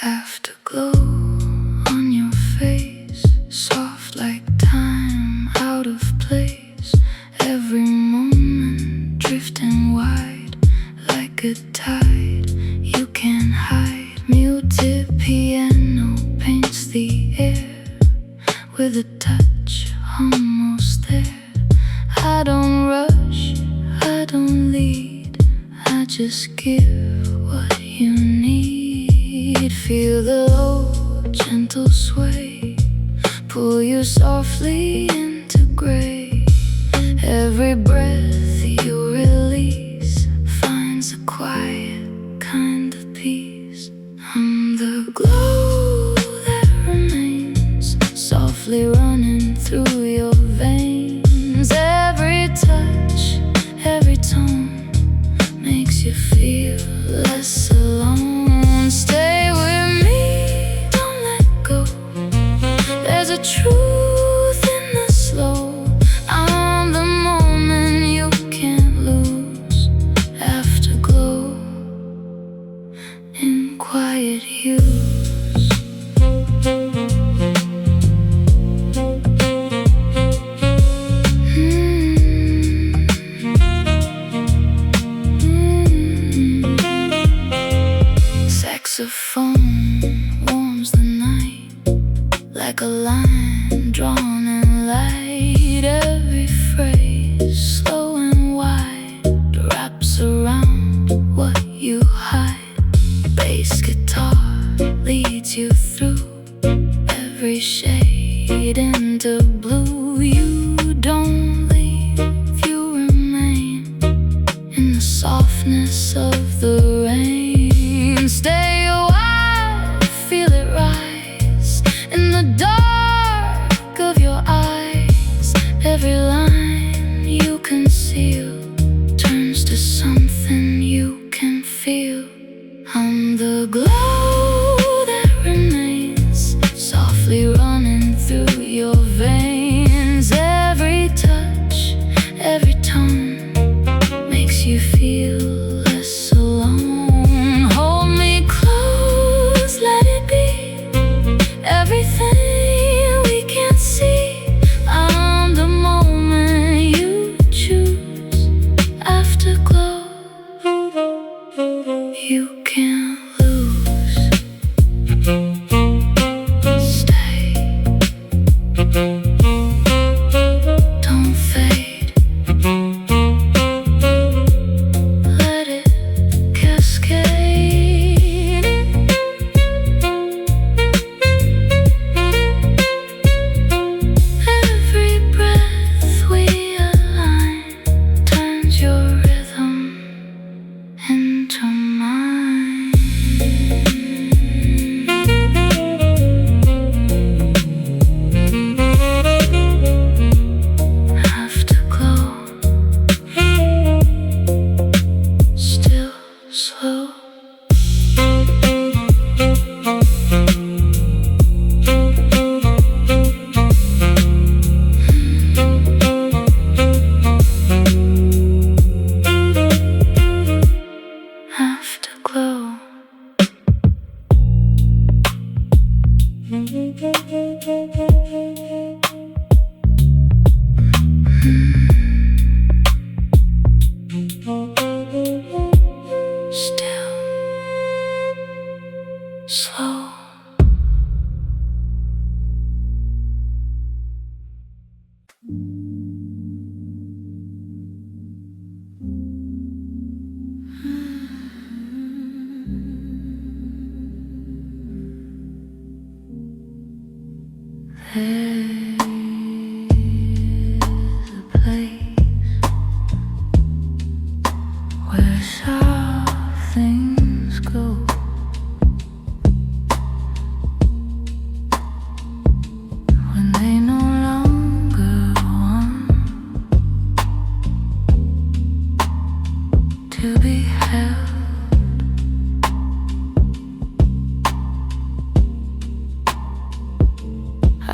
Afterglow on your face, soft like time out of place. Every moment drifting wide like a tide you can't hide. Muted piano paints the air with a touch almost there. I don't rush, I don't lead, I just give what you need. Feel the low, gentle sway pull you softly into gray. Every breath you release finds a quiet kind of peace. I'm the glow that remains softly running through your veins. Every touch, every tone makes you feel less alone. Stay with me, don't let go. There's a truth in the slow. I'm the moment you can't lose. Afterglow in quiet hues. Saxophone warms the night like a line drawn in light. Every phrase, slow and wide, wraps around what you hide. Bass guitar leads you through every shade into blue. You don't leave, you remain in the softness of the rain. Stay a while, feel it rise in the dark of your eyes. Every line you conceal turns to something you can feel. I'm the glow that remains softly running through your veins. Every touch, every tone makes you feel less alone. Hold me close, let it be everything There's a place where soft things go. When they no longer want to be held.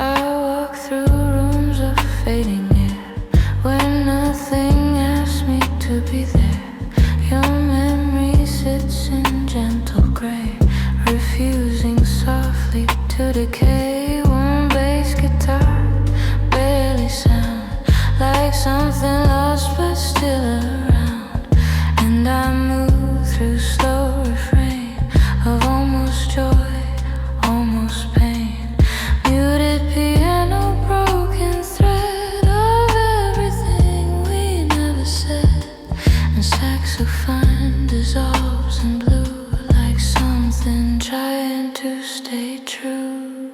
I walk through rooms of fading air when nothing asks me to be there. Your memory sits in gentle gray, refusing softly to decay. One bass guitar barely sound like something lost but still around. And I move through slow refrain of almost joy, almost pain. Muted piano, broken thread of everything we never said. And saxophone dissolves in blue like something trying to stay true.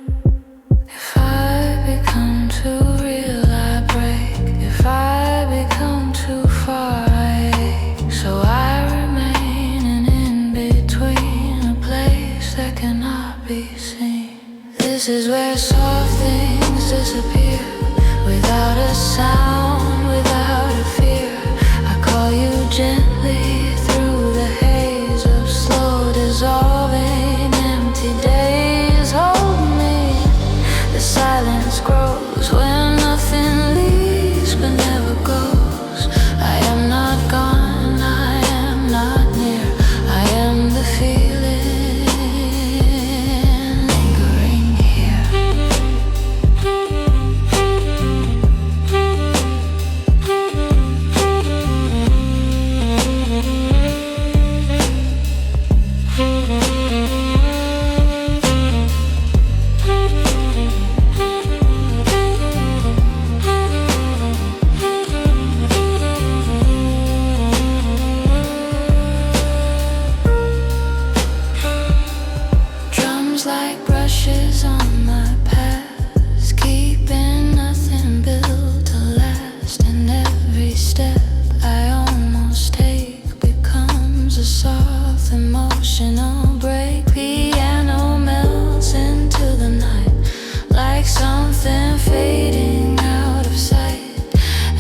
If I become too real, I break. If I become too far, I ache. So I remain an in-between, a place that cannot be seen. This is where soft things disappear, without a sound, without a fear. I call you gently through the haze of slow dissolving empty days. Hold me, the silence grows when nothing leaves but never goes. I am not gone, I am not near. I am the feeling lingering here. Drums like brushes on my past, keeping nothing built to last. And every step I almost take becomes a soft emotional break. Piano melts into the night like something fading out of sight.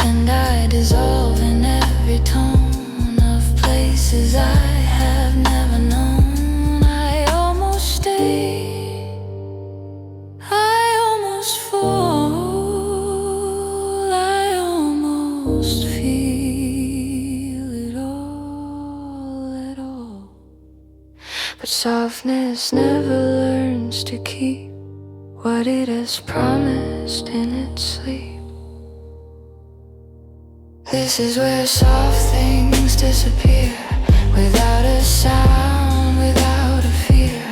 And I dissolve in every tone of places I have never known. I almost stay, I almost fall, I almost feel it all at all. But softness never learns to keep what it has promised in its sleep. This is where soft things disappear, without a sound, without a fear.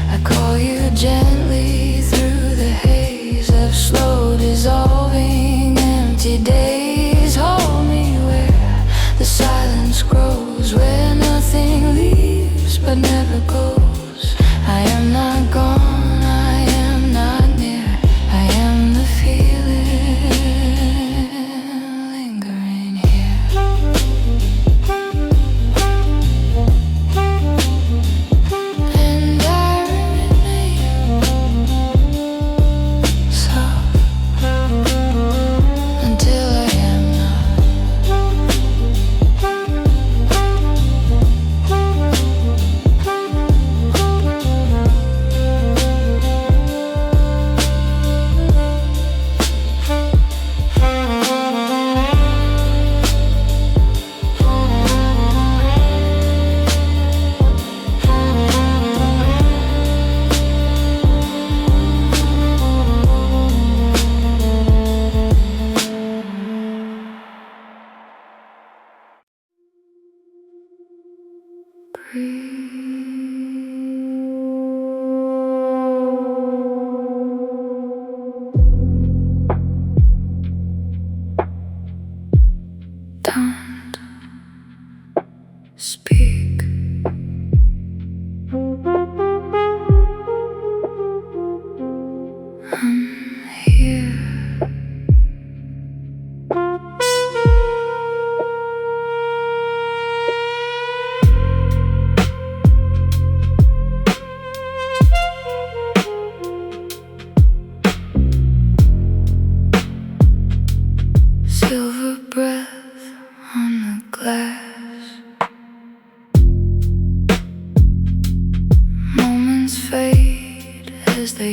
I call you gently through the haze of slow dissolving empty days. Hold me where the silence grows, where nothing leaves but never goes. I am not gone, I am not near. I am the feeling lingering here. And I remain soft until I am not. Don't speak. I'm here.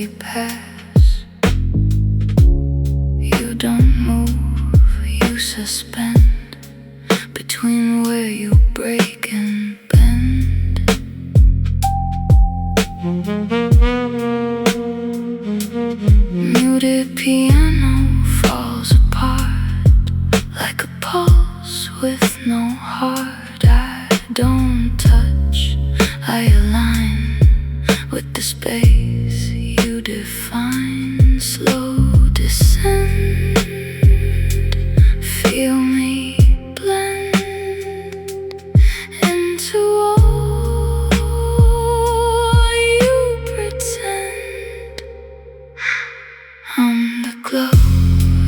they pass. You don't move, you suspend between where you break and bend. Muted piano falls apart like a pulse with no heart. I don't touch, I align with the space you define. Slow descend, feel me blend into all you pretend. I'm the glow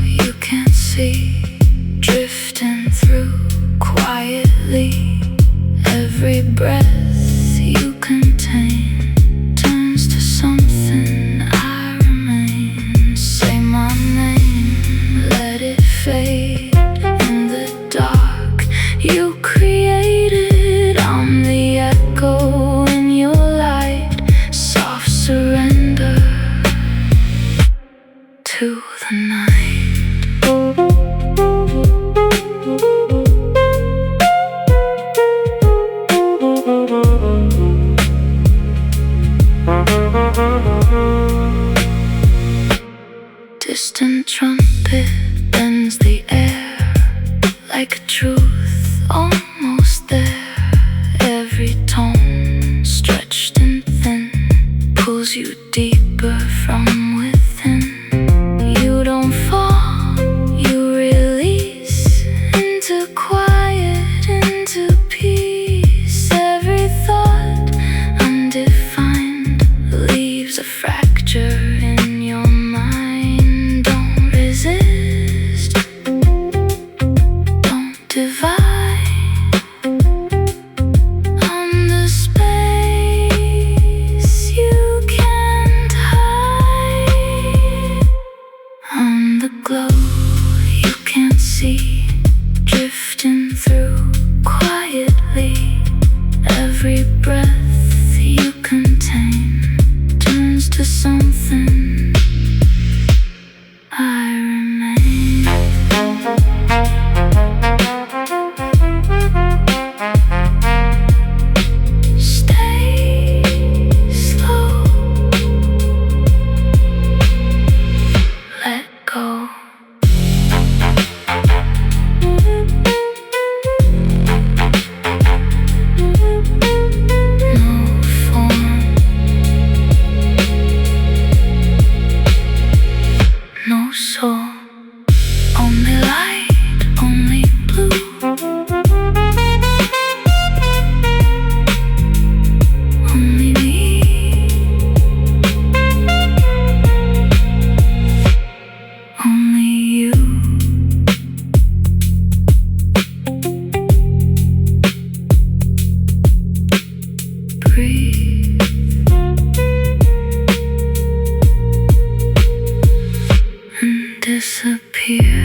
you can't see, drifting through quietly. Every breath you contain turns to something. I remain. Say my name, let it fade in the dark you created. I'm the echo in your light, soft surrender to the night. Distant trumpet bends the air like a truth almost there. Every tone stretched and thin pulls you deeper from within. You don't fall, you release into quiet, into peace. Every thought undefined leaves a fracture in your mind. Don't resist, don't divide. I'm the space you can't hide. I'm the glow you can't see, drifting through quietly. Every breath you contain turns to something. I remain. Stay slow, let go. No form, no soul, only light, only blue. Only me, only you. Breathe. And disappear.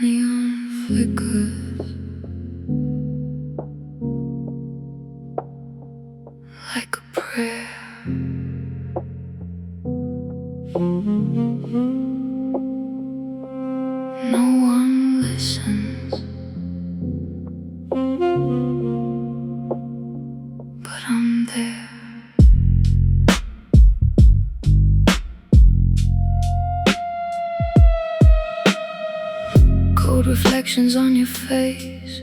Neon flickers like a prayer. No one listens, but I'm there. Cold reflections on your face,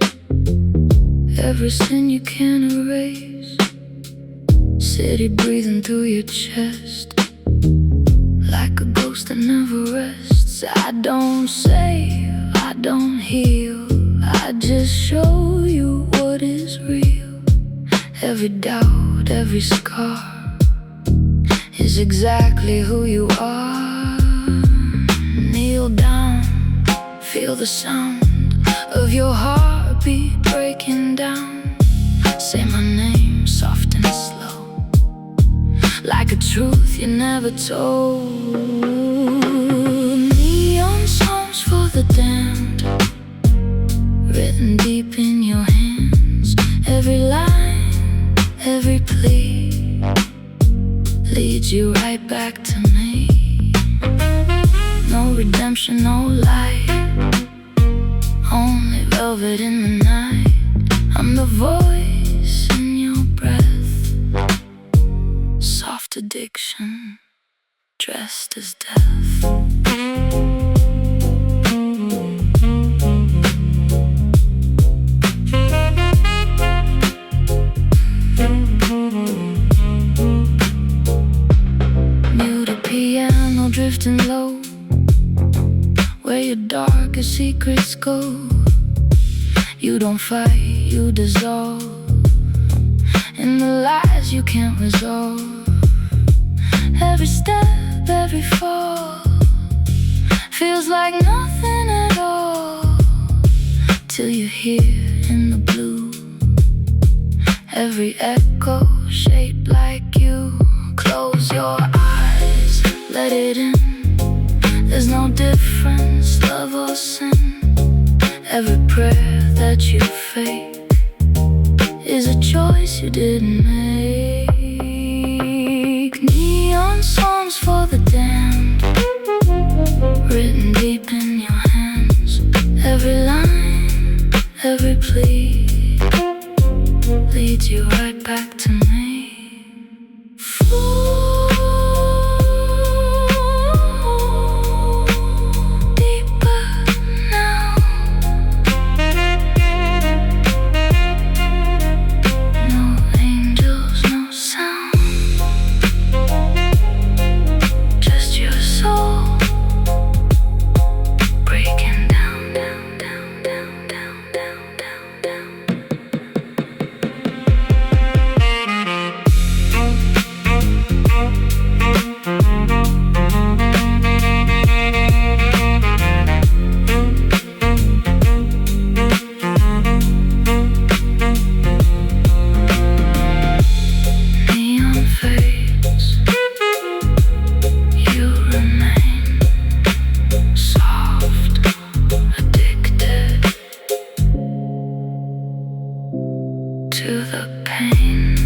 every sin you can erase. City breathing through your chest like a ghost that never rests. I don't say I I don't heal, I just show you what is real. Every doubt, every scar is exactly who you are. Kneel down, feel the sound of your heartbeat breaking down. Say my name soft and slow, like a truth you never told. Neon songs for the damned, written deep in your hands. Every line, every plea leads you right back to me. No redemption, no light, only velvet in the night. I'm the voice in your breath, soft addiction dressed as death. Muted piano drifting low, where your darkest secrets go. You don't fight, you dissolve in the lies you can't resolve. Every step, every fall feels like nothing at all, till you hear in the blue every echo shaped like you. Close your eyes, let it in. There's no difference, love or sin. Every prayer that you fake is a choice you didn't make. Neon songs for the damned, written deep in your hands. Every line, every plea leads you right back to me. Deeper now. No angels, no sound, just your soul breaking down, down, down, down, down, down, down, down. Neon fades, you remain soft, addicted to the pain.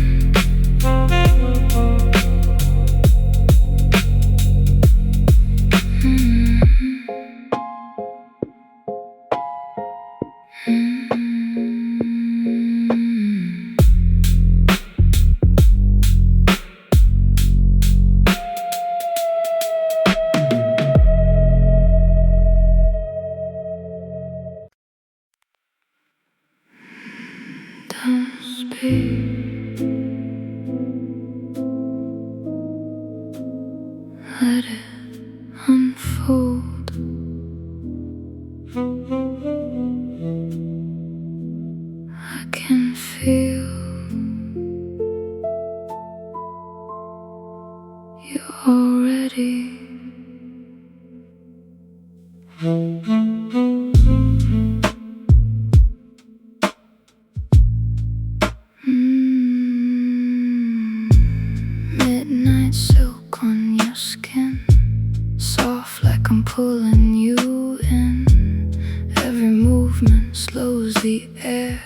Don't speak, let it unfold. I can feel you already. Midnight silk on your skin, soft like I'm pulling you in. Every movement slows the air,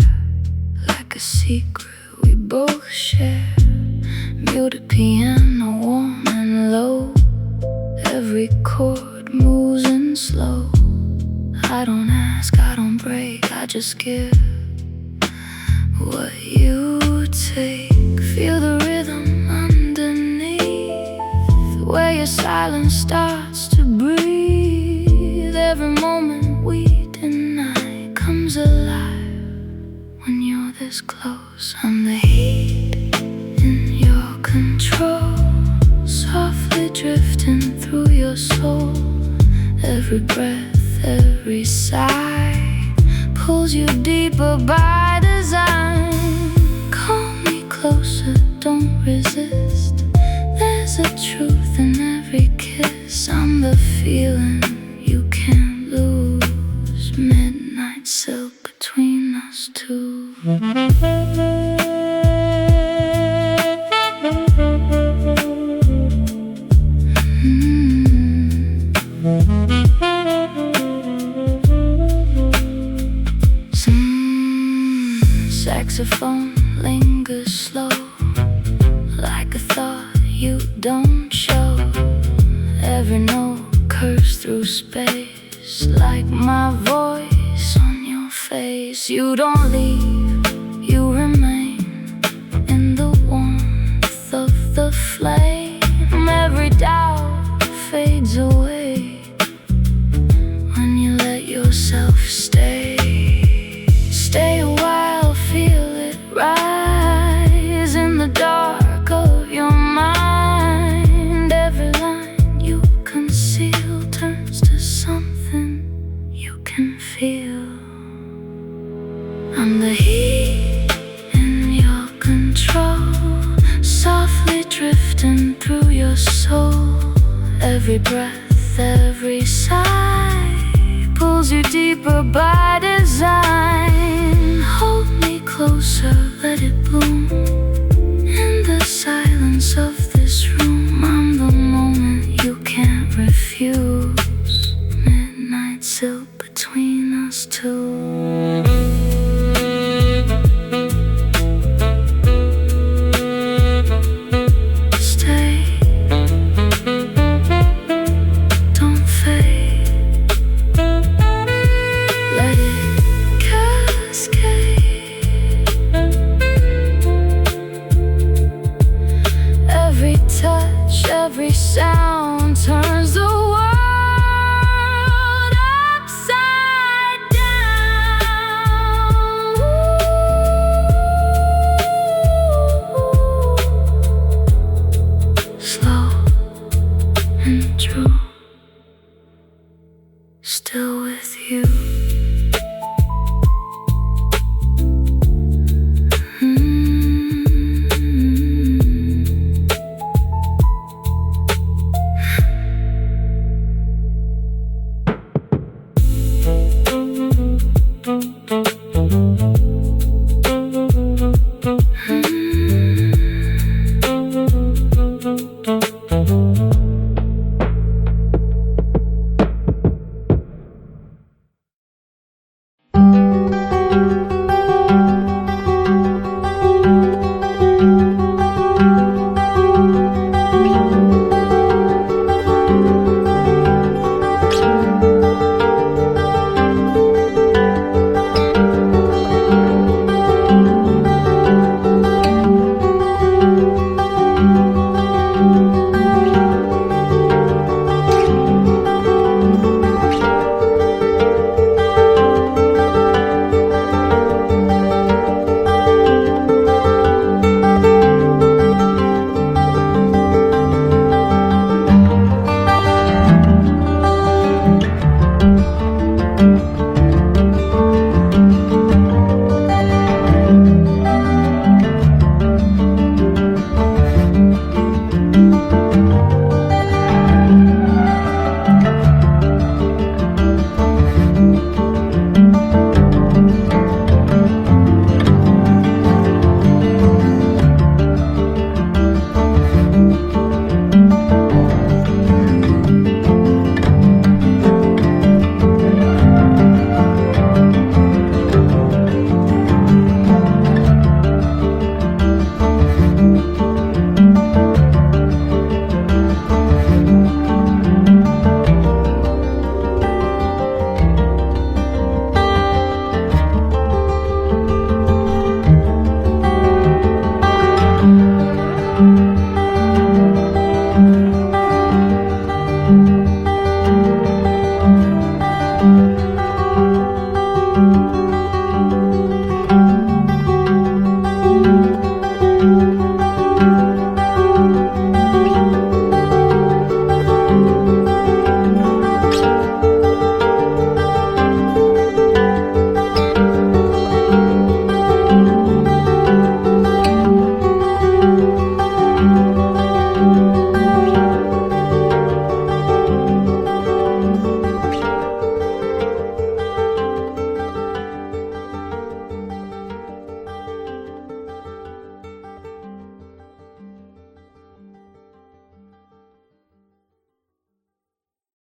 like a secret we both share. Muted piano, warm and low, every chord moves in slow. I don't ask, I don't break, I just give what you take. Feel the rhythm underneath, where your silence starts to breathe. Every moment we deny comes alive when you're this close. I'm the heat in your control, softly drifting through your soul. Every breath, every sigh pulls you deeper by design. Call me closer, don't resist. There's a truth in every kiss. I'm the feeling you can't lose. Midnight silk between us two. Saxophone lingers slow, like a thought you don't show. Every note curves through space, like my voice on your face. You don't leave, you remain in the warmth of the flame. Every doubt fades away when you let yourself stay. Stay a while, feel it rise in the dark of your mind. Every line you conceal turns to something you can feel. I'm the heat in your control, softly drifting through your soul. Every breath, every sigh pulls you deeper by